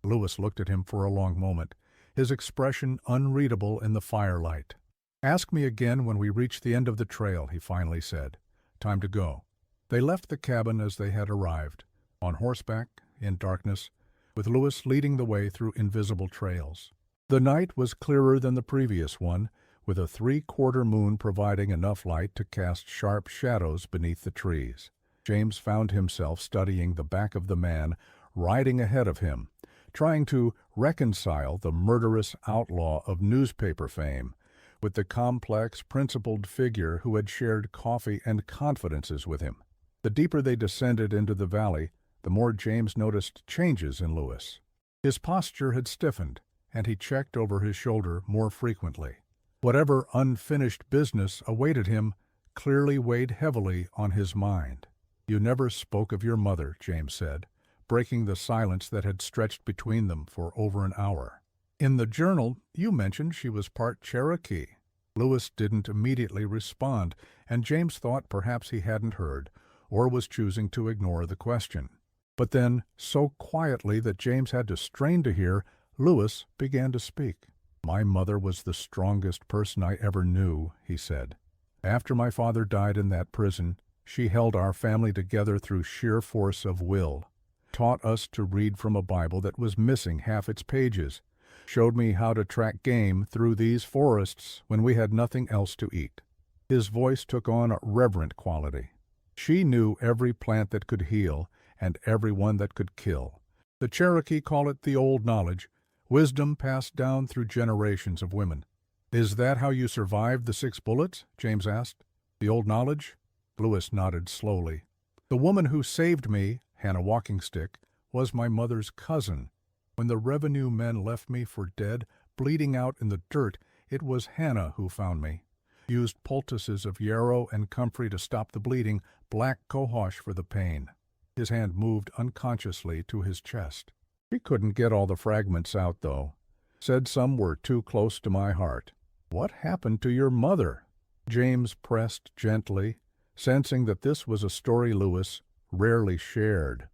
Lewis looked at him for a long moment, his expression unreadable in the firelight. "Ask me again when we reach the end of the trail," he finally said. "Time to go." They left the cabin as they had arrived. on horseback, in darkness, with Lewis leading the way through invisible trails. The night was clearer than the previous one, with a 3/4 moon providing enough light to cast sharp shadows beneath the trees. James found himself studying the back of the man riding ahead of him, trying to reconcile the murderous outlaw of newspaper fame with the complex, principled figure who had shared coffee and confidences with him. The deeper they descended into the valley, the more James noticed changes in Lewis. His posture had stiffened, and he checked over his shoulder more frequently. Whatever unfinished business awaited him clearly weighed heavily on his mind. "You never spoke of your mother," James said, breaking the silence that had stretched between them for over an hour. "In the journal, you mentioned she was part Cherokee." Lewis didn't immediately respond, and James thought perhaps he hadn't heard, or was choosing to ignore the question. But then, so quietly that James had to strain to hear, Lewis began to speak. "My mother was the strongest person I ever knew," he said. "After my father died in that prison, she held our family together through sheer force of will, taught us to read from a Bible that was missing half its pages, showed me how to track game through these forests when we had nothing else to eat." His voice took on a reverent quality. "She knew every plant that could heal and every one that could kill. The Cherokee call it the old knowledge, wisdom passed down through generations of women." "Is that how you survived the 6 bullets?" James asked. "The old knowledge?" Lewis nodded slowly. "The woman who saved me, Hannah Walking Stick, was my mother's cousin. When the revenue men left me for dead, bleeding out in the dirt, it was Hannah who found me. Used poultices of yarrow and comfrey to stop the bleeding, black cohosh for the pain." His hand moved unconsciously to his chest. "She couldn't get all the fragments out, though. Said some were too close to my heart." "What happened to your mother?" James pressed gently, sensing that this was a story Lewis rarely shared.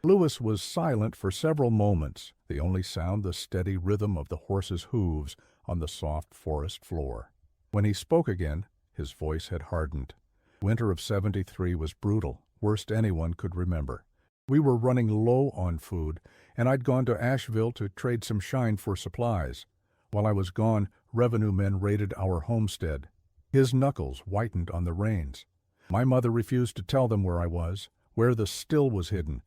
Lewis was silent for several moments, the only sound the steady rhythm of the horse's hooves on the soft forest floor. When he spoke again, his voice had hardened. "Winter of '73 was brutal, worst anyone could remember. We were running low on food, and I'd gone to Asheville to trade some shine for supplies. While I was gone, revenue men raided our homestead." His knuckles whitened on the reins. "My mother refused to tell them where I was, where the still was hidden.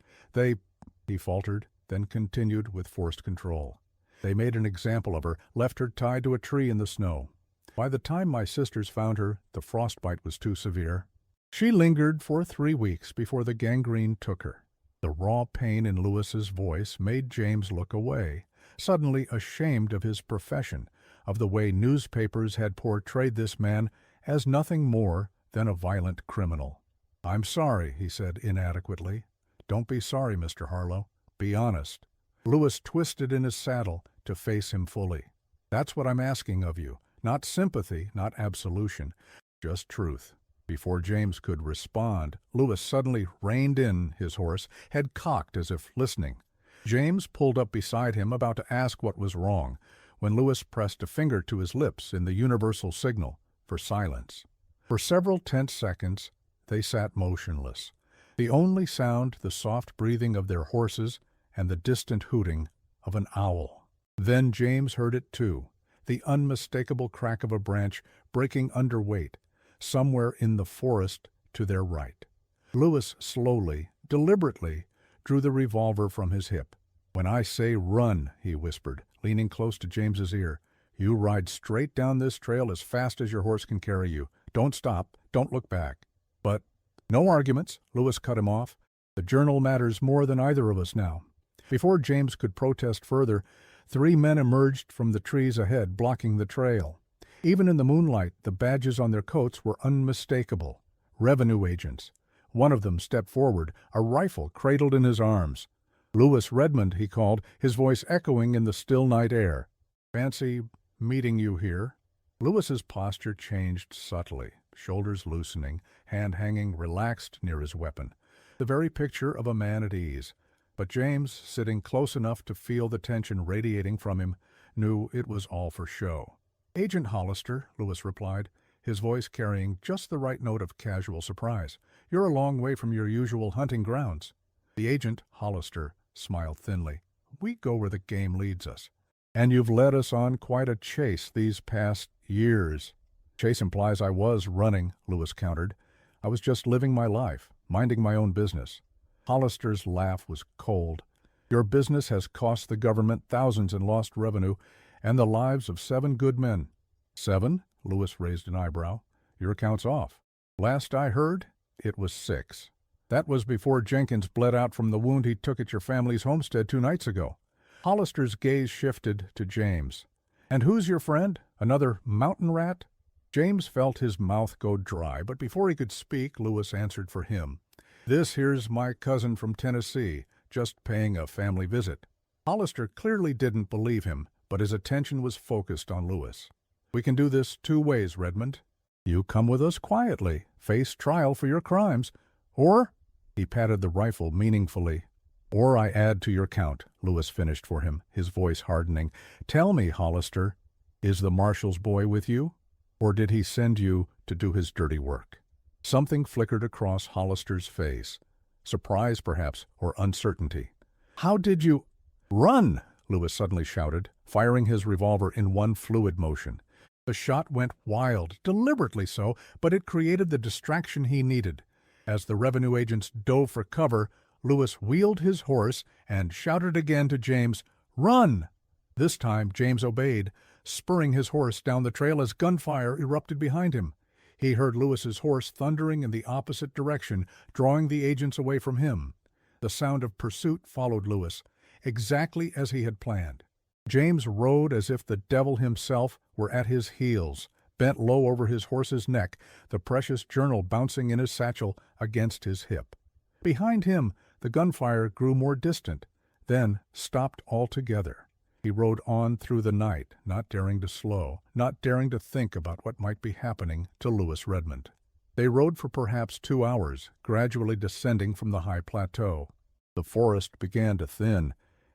He faltered, then continued with forced control. "They made an example of her, left her tied to a tree in the snow. By the time my sisters found her, the frostbite was too severe. She lingered for 3 weeks before the gangrene took her." The raw pain in Lewis's voice made James look away, suddenly ashamed of his profession, of the way newspapers had portrayed this man as nothing more than a violent criminal. "I'm sorry," he said inadequately. "Don't be sorry, Mr. Harlow. Be honest." Lewis twisted in his saddle to face him fully. "That's what I'm asking of you. Not sympathy, not absolution, just truth." Before James could respond, Lewis suddenly reined in his horse, head cocked as if listening. James pulled up beside him, about to ask what was wrong, when Lewis pressed a finger to his lips in the universal signal for silence. For several tense seconds, they sat motionless, the only sound the soft breathing of their horses and the distant hooting of an owl. Then James heard it too, the unmistakable crack of a branch breaking under weight, somewhere in the forest to their right. Lewis slowly, deliberately, drew the revolver from his hip. "When I say run," he whispered, leaning close to James's ear, "you ride straight down this trail as fast as your horse can carry you. Don't stop, don't look back." "But—" "No arguments," Lewis cut him off. "The journal matters more than either of us now." Before James could protest further, 3 men emerged from the trees ahead, blocking the trail. Even in the moonlight, the badges on their coats were unmistakable. Revenue agents. One of them stepped forward, a rifle cradled in his arms. "Lewis Redmond," he called, his voice echoing in the still night air. "Fancy meeting you here." Lewis's posture changed subtly, shoulders loosening, hand hanging relaxed near his weapon, the very picture of a man at ease. But James, sitting close enough to feel the tension radiating from him, knew it was all for show. "Agent Hollister," Lewis replied, his voice carrying just the right note of casual surprise. "You're a long way from your usual hunting grounds." The agent, Hollister, smiled thinly. "We go where the game leads us. And you've led us on quite a chase these past years." "Chase implies I was running," Lewis countered. "I was just living my life, minding my own business." Hollister's laugh was cold. "Your business has cost the government thousands in lost revenue and the lives of 7 good men." "7?" Lewis raised an eyebrow. "Your count's off." "Last I heard, it was 6. That was before Jenkins bled out from the wound he took at your family's homestead 2 nights ago." Hollister's gaze shifted to James. "And who's your friend? Another mountain rat?" James felt his mouth go dry, but before he could speak, Lewis answered for him. "This here's my cousin from Tennessee, just paying a family visit." Hollister clearly didn't believe him, but his attention was focused on Lewis. "We can do this 2 ways, Redmond. You come with us quietly, face trial for your crimes, or—" he patted the rifle meaningfully. "Or I add to your count," Lewis finished for him, his voice hardening. "Tell me, Hollister, is the Marshal's boy with you? Or did he send you to do his dirty work?" Something flickered across Hollister's face. Surprise, perhaps, or uncertainty. "How did you—" "Run!" Lewis suddenly shouted, firing his revolver in one fluid motion. The shot went wild, deliberately so, but it created the distraction he needed. As the revenue agents dove for cover, Lewis wheeled his horse and shouted again to James, "Run!" This time James obeyed, spurring his horse down the trail as gunfire erupted behind him. He heard Lewis's horse thundering in the opposite direction, drawing the agents away from him. The sound of pursuit followed Lewis, exactly as he had planned. James rode as if the devil himself were at his heels, bent low over his horse's neck, the precious journal bouncing in his satchel against his hip. Behind him, the gunfire grew more distant, then stopped altogether. He rode on through the night, not daring to slow, not daring to think about what might be happening to Lewis Redmond. They rode for perhaps 2 hours, gradually descending from the high plateau. The forest began to thin,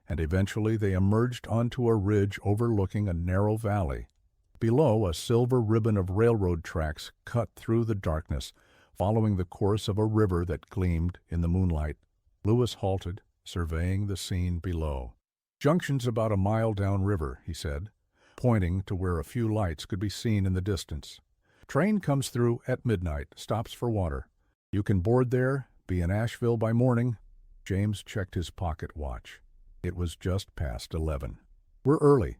and eventually they emerged onto a ridge overlooking a narrow valley. Below, a silver ribbon of railroad tracks cut through the darkness, following the course of a river that gleamed in the moonlight. Lewis halted, surveying the scene below. "Junction's about a mile downriver," he said, pointing to where a few lights could be seen in the distance. "Train comes through at midnight, stops for water. You can board there, be in Asheville by morning." James checked his pocket watch. It was just past 11. "We're early."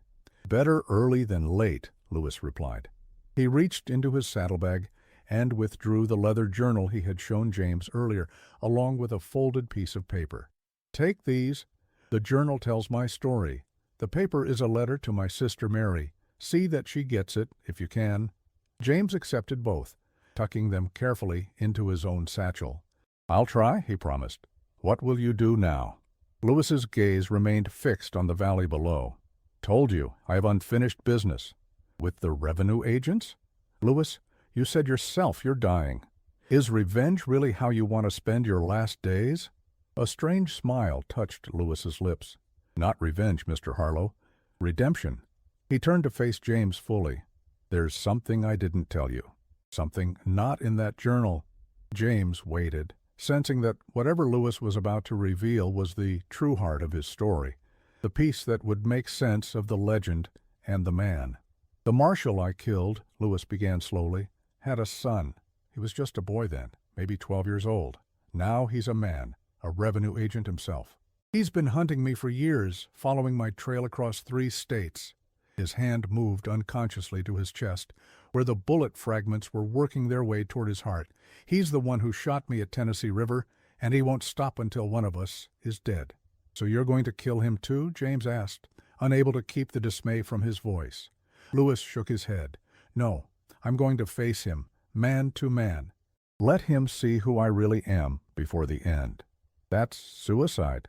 "Better early than late," Lewis replied. He reached into his saddlebag and withdrew the leather journal he had shown James earlier, along with a folded piece of paper. "Take these. The journal tells my story. The paper is a letter to my sister Mary. See that she gets it, if you can." James accepted both, tucking them carefully into his own satchel. "I'll try," he promised. "What will you do now?" Lewis's gaze remained fixed on the valley below. "Told you, I have unfinished business." "With the revenue agents?" "Lewis, you said yourself you're dying. Is revenge really how you want to spend your last days?" A strange smile touched Lewis's lips. "Not revenge, Mr. Harlow. Redemption." He turned to face James fully. "There's something I didn't tell you. Something not in that journal." James waited, sensing that whatever Lewis was about to reveal was the true heart of his story, the piece that would make sense of the legend and the man. "The Marshal I killed," Lewis began slowly, "had a son. He was just a boy then, maybe 12 years old. Now he's a man, a revenue agent himself. He's been hunting me for years, following my trail across 3 states. His hand moved unconsciously to his chest, where the bullet fragments were working their way toward his heart. "He's the one who shot me at Tennessee River, and he won't stop until one of us is dead." "So you're going to kill him too?" James asked, unable to keep the dismay from his voice. Lewis shook his head. "No, I'm going to face him, man to man. Let him see who I really am before the end." "That's suicide."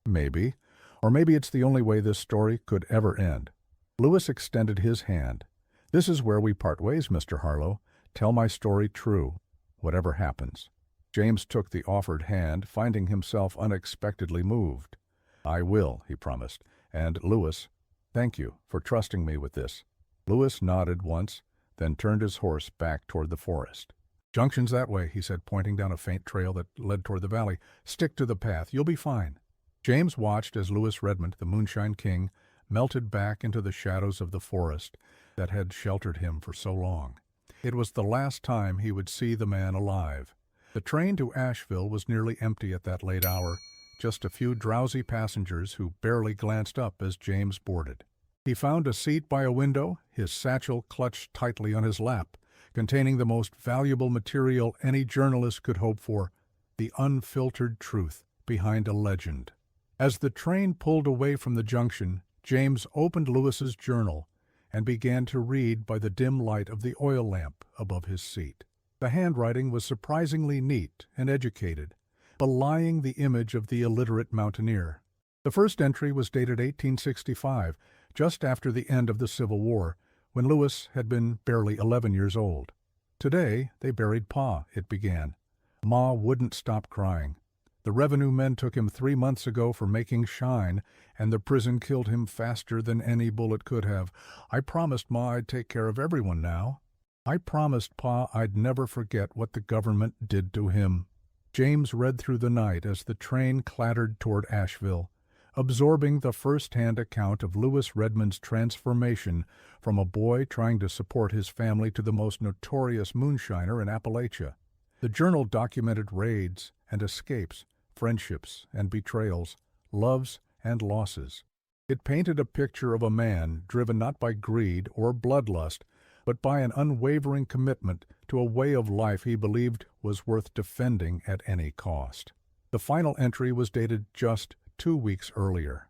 "Maybe. Or maybe it's the only way this story could ever end." Lewis extended his hand. "This is where we part ways, Mr. Harlow. Tell my story true, whatever happens." James took the offered hand, finding himself unexpectedly moved. "I will," he promised. "And, Lewis, thank you for trusting me with this." Lewis nodded once, then turned his horse back toward the forest. "Junction's that way," he said, pointing down a faint trail that led toward the valley. "Stick to the path. You'll be fine." James watched as Lewis Redmond, the Moonshine King, melted back into the shadows of the forest that had sheltered him for so long. It was the last time he would see the man alive. The train to Asheville was nearly empty at that late hour, just a few drowsy passengers who barely glanced up as James boarded. He found a seat by a window, his satchel clutched tightly on his lap, containing the most valuable material any journalist could hope for, the unfiltered truth behind a legend. As the train pulled away from the junction, James opened Lewis's journal and began to read by the dim light of the oil lamp above his seat. The handwriting was surprisingly neat and educated, belying the image of the illiterate mountaineer. The first entry was dated 1865, just after the end of the Civil War, when Lewis had been barely 11 years old. "Today they buried Pa," it began. "Ma wouldn't stop crying. The revenue men took him 3 months ago for making shine, and the prison killed him faster than any bullet could have. I promised Ma I'd take care of everyone now. I promised Pa I'd never forget what the government did to him." James read through the night as the train clattered toward Asheville, absorbing the first-hand account of Lewis Redmond's transformation from a boy trying to support his family to the most notorious moonshiner in Appalachia. The journal documented raids and escapes, friendships and betrayals, loves and losses. It painted a picture of a man driven not by greed or bloodlust, but by an unwavering commitment to a way of life he believed was worth defending at any cost. The final entry was dated just 2 weeks earlier.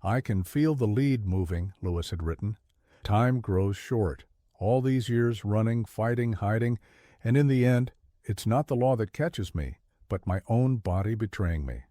"I can feel the lead moving," Lewis had written. "Time grows short. All these years running, fighting, hiding, and in the end, it's not the law that catches me, but my own body betraying me.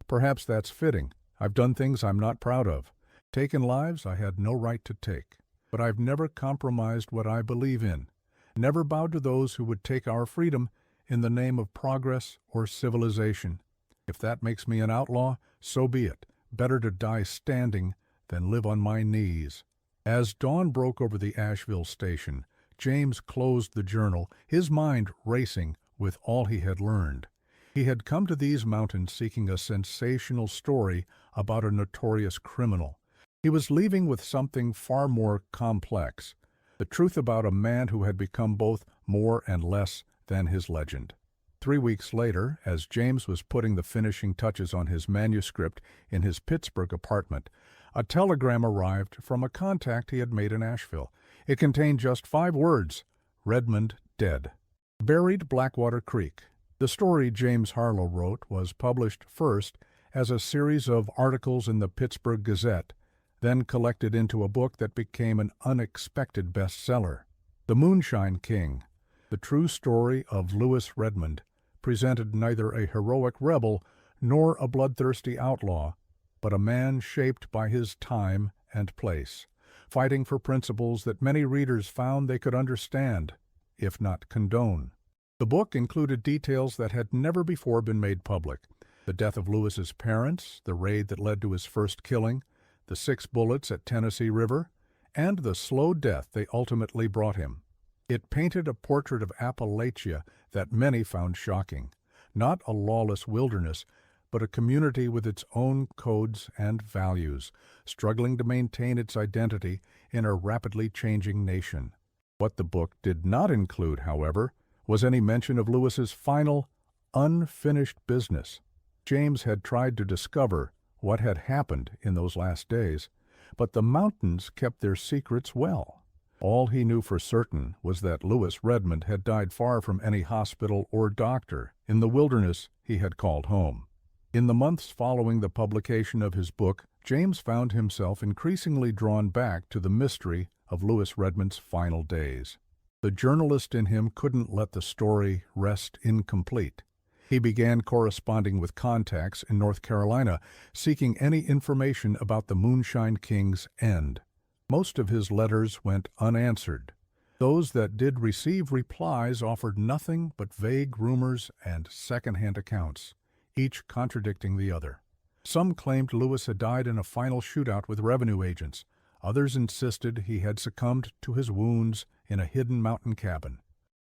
Perhaps that's fitting. I've done things I'm not proud of, taken lives I had no right to take. But I've never compromised what I believe in, never bowed to those who would take our freedom in the name of progress or civilization. If that makes me an outlaw, so be it. Better to die standing than live on my knees." As dawn broke over the Asheville station, James closed the journal, his mind racing with all he had learned. He had come to these mountains seeking a sensational story about a notorious criminal. He was leaving with something far more complex, the truth about a man who had become both more and less than his legend. 3 weeks later, as James was putting the finishing touches on his manuscript in his Pittsburgh apartment, a telegram arrived from a contact he had made in Asheville. It contained just 5 words: "Redmond dead." Buried Blackwater Creek. The story James Harlow wrote was published first as a series of articles in the Pittsburgh Gazette, then collected into a book that became an unexpected bestseller. The Moonshine King, the true story of Lewis Redmond, presented neither a heroic rebel nor a bloodthirsty outlaw, but a man shaped by his time and place, fighting for principles that many readers found they could understand, if not condone. The book included details that had never before been made public: the death of Lewis's parents, the raid that led to his first killing, the 6 bullets at Tennessee River, and the slow death they ultimately brought him. It painted a portrait of Appalachia that many found shocking. Not a lawless wilderness, but a community with its own codes and values, struggling to maintain its identity in a rapidly changing nation. What the book did not include, however, was any mention of Lewis's final, unfinished business. James had tried to discover what had happened in those last days, but the mountains kept their secrets well. All he knew for certain was that Lewis Redmond had died far from any hospital or doctor in the wilderness he had called home. In the months following the publication of his book, James found himself increasingly drawn back to the mystery of Lewis Redmond's final days. The journalist in him couldn't let the story rest incomplete. He began corresponding with contacts in North Carolina, seeking any information about the Moonshine King's end. Most of his letters went unanswered. Those that did receive replies offered nothing but vague rumors and second-hand accounts, each contradicting the other. Some claimed Lewis had died in a final shootout with revenue agents. Others insisted he had succumbed to his wounds in a hidden mountain cabin.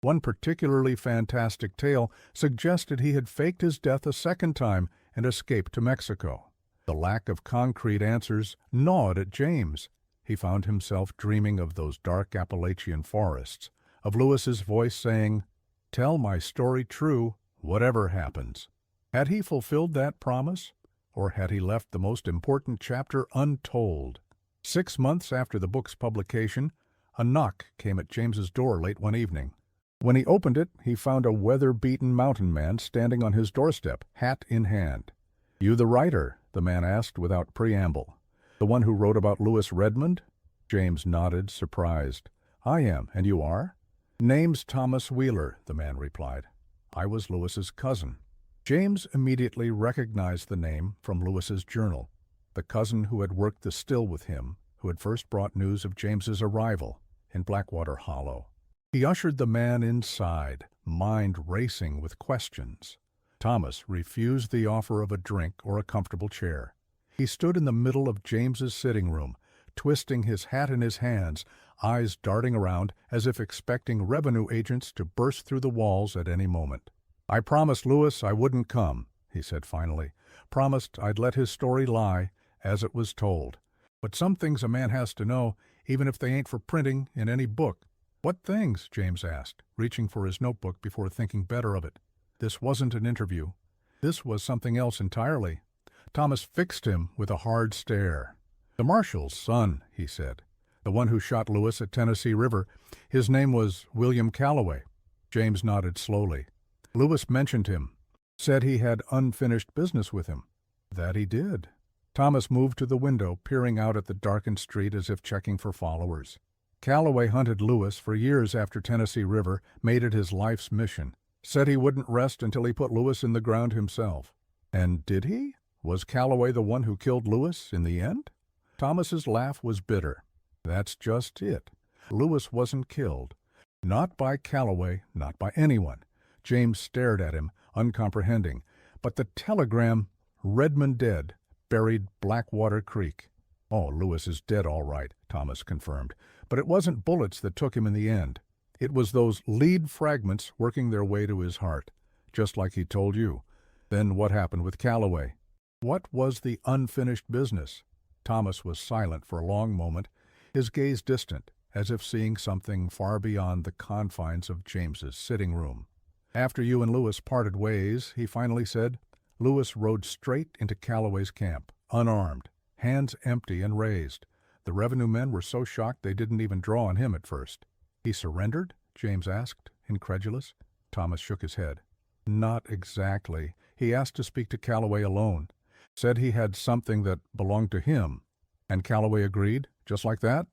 One particularly fantastic tale suggested he had faked his death a second time and escaped to Mexico. The lack of concrete answers gnawed at James. He found himself dreaming of those dark Appalachian forests, of Lewis's voice saying, "Tell my story true, whatever happens." Had he fulfilled that promise, or had he left the most important chapter untold? 6 months after the book's publication, a knock came at James's door late one evening. When he opened it, he found a weather-beaten mountain man standing on his doorstep, hat in hand. "You the writer?" the man asked without preamble. "The one who wrote about Lewis Redmond?" James nodded, surprised. "I am, and you are?" "Name's Thomas Wheeler," the man replied. "I was Lewis's cousin." James immediately recognized the name from Lewis's journal, the cousin who had worked the still with him, who had first brought news of James's arrival in Blackwater Hollow. He ushered the man inside, mind racing with questions. Thomas refused the offer of a drink or a comfortable chair. He stood in the middle of James's sitting room, twisting his hat in his hands, eyes darting around as if expecting revenue agents to burst through the walls at any moment. "I promised Lewis I wouldn't come," he said finally. "Promised I'd let his story lie as it was told. But some things a man has to know, even if they ain't for printing in any book." "What things?" James asked, reaching for his notebook before thinking better of it. This wasn't an interview. This was something else entirely. Thomas fixed him with a hard stare. "The Marshal's son," he said. "The one who shot Lewis at Tennessee River. His name was William Calloway." James nodded slowly. "Lewis mentioned him. Said he had unfinished business with him." "That he did." Thomas moved to the window, peering out at the darkened street as if checking for followers. "Calloway hunted Lewis for years after Tennessee River, made it his life's mission. Said he wouldn't rest until he put Lewis in the ground himself." "And did he? Was Calloway the one who killed Lewis in the end?" Thomas's laugh was bitter. "That's just it. Lewis wasn't killed. Not by Calloway, not by anyone." James stared at him, uncomprehending. "But the telegram, 'Redmond dead, buried Blackwater Creek.'" "Oh, Lewis is dead all right," Thomas confirmed. "But it wasn't bullets that took him in the end. It was those lead fragments working their way to his heart, just like he told you. Then what happened with Calloway?" "What was the unfinished business?" Thomas was silent for a long moment, his gaze distant, as if seeing something far beyond the confines of James's sitting room. "After you and Lewis parted ways," he finally said, "Lewis rode straight into Calloway's camp, unarmed, hands empty and raised. The revenue men were so shocked they didn't even draw on him at first." "He surrendered?" James asked, incredulous. Thomas shook his head. "Not exactly. He asked to speak to Calloway alone. Said he had something that belonged to him." "And Calloway agreed, just like that?"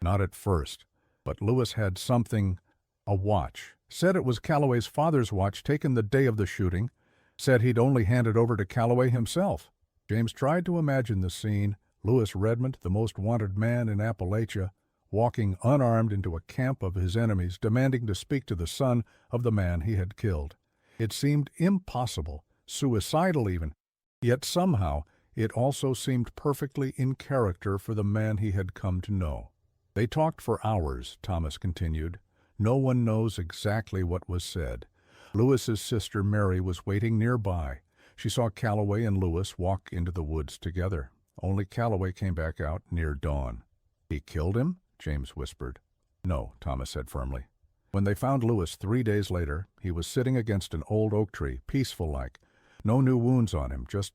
"Not at first. But Lewis had something, a watch. Said it was Calloway's father's watch taken the day of the shooting. Said he'd only hand it over to Calloway himself." James tried to imagine the scene, Lewis Redmond, the most wanted man in Appalachia, walking unarmed into a camp of his enemies, demanding to speak to the son of the man he had killed. It seemed impossible, suicidal even, yet somehow it also seemed perfectly in character for the man he had come to know. "They talked for hours," Thomas continued. "No one knows exactly what was said. Lewis's sister Mary was waiting nearby. She saw Calloway and Lewis walk into the woods together. Only Calloway came back out near dawn." "He killed him?" James whispered. "No," Thomas said firmly. "When they found Lewis 3 days later, he was sitting against an old oak tree, peaceful-like. No new wounds on him, just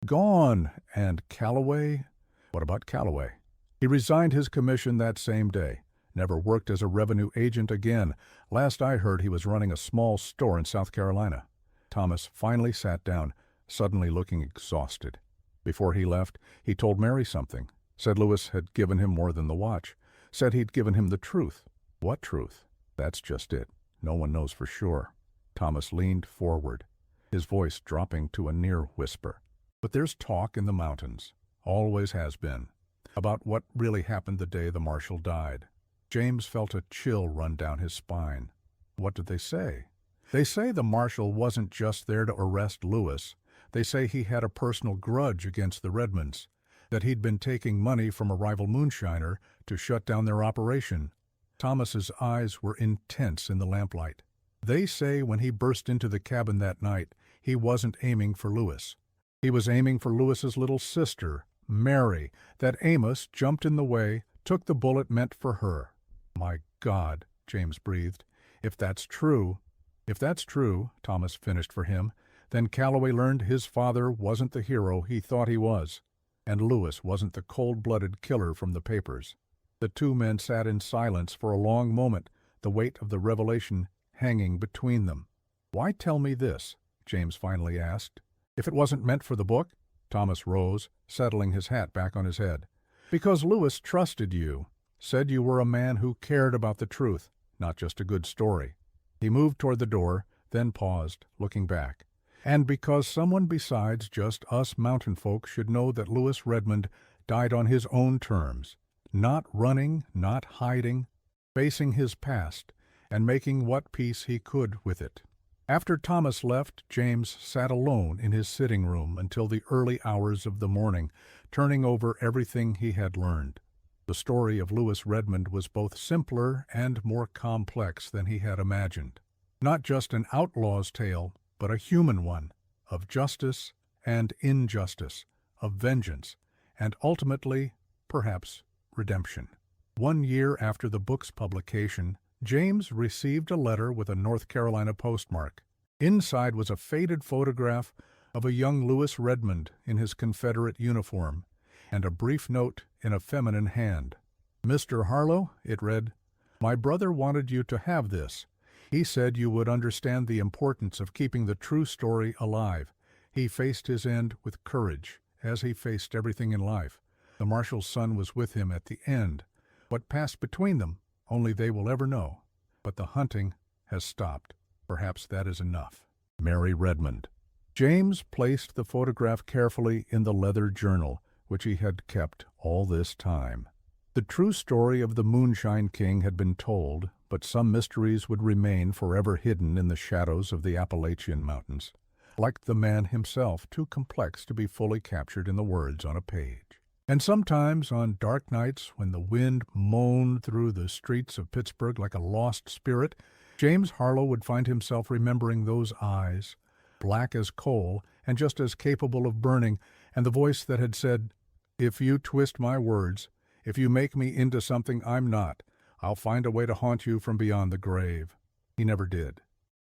gone. And Calloway?" "What about Calloway?" "He resigned his commission that same day. Never worked as a revenue agent again. Last I heard, he was running a small store in South Carolina." Thomas finally sat down, suddenly looking exhausted. Before he left, he told Mary something. Said Lewis had given him more than the watch. Said he'd given him the truth." "What truth?" "That's just it. No one knows for sure." Thomas leaned forward, his voice dropping to a near whisper. "But there's talk in the mountains, always has been, about what really happened the day the Marshal died." James felt a chill run down his spine. "What did they say?" "They say the Marshal wasn't just there to arrest Lewis. They say he had a personal grudge against the Redmonds, that he'd been taking money from a rival moonshiner to shut down their operation." Thomas's eyes were intense in the lamplight. They say when he burst into the cabin that night, he wasn't aiming for Lewis. He was aiming for Lewis's little sister, Mary, that Amos jumped in the way, took the bullet meant for her. My God, James breathed. If that's true, Thomas finished for him, then Calloway learned his father wasn't the hero he thought he was, and Lewis wasn't the cold-blooded killer from the papers. The two men sat in silence for a long moment, the weight of the revelation hanging between them. "Why tell me this?" James finally asked. "If it wasn't meant for the book?" Thomas rose, settling his hat back on his head. "Because Lewis trusted you, said you were a man who cared about the truth, not just a good story." He moved toward the door, then paused, looking back. "And because someone besides just us mountain folk should know that Lewis Redmond died on his own terms, not running, not hiding, facing his past, and making what peace he could with it." After Thomas left, James sat alone in his sitting room until the early hours of the morning, turning over everything he had learned. The story of Lewis Redmond was both simpler and more complex than he had imagined. Not just an outlaw's tale, but a human one, of justice and injustice, of vengeance, and ultimately, perhaps, redemption. 1 year after the book's publication, James received a letter with a North Carolina postmark. Inside was a faded photograph of a young Lewis Redmond in his Confederate uniform, and a brief note in a feminine hand. "Mr. Harlow," it read, "my brother wanted you to have this. He said you would understand the importance of keeping the true story alive. He faced his end with courage, as he faced everything in life. The Marshal's son was with him at the end. What passed between them, only they will ever know. But the hunting has stopped. Perhaps that is enough. Mary Redmond." James placed the photograph carefully in the leather journal, which he had kept all this time. The true story of the Moonshine King had been told, but some mysteries would remain forever hidden in the shadows of the Appalachian Mountains, like the man himself, too complex to be fully captured in the words on a page. And sometimes, on dark nights when the wind moaned through the streets of Pittsburgh like a lost spirit, James Harlow would find himself remembering those eyes, black as coal and just as capable of burning, and the voice that had said, "If you twist my words, if you make me into something I'm not, I'll find a way to haunt you from beyond the grave." He never did.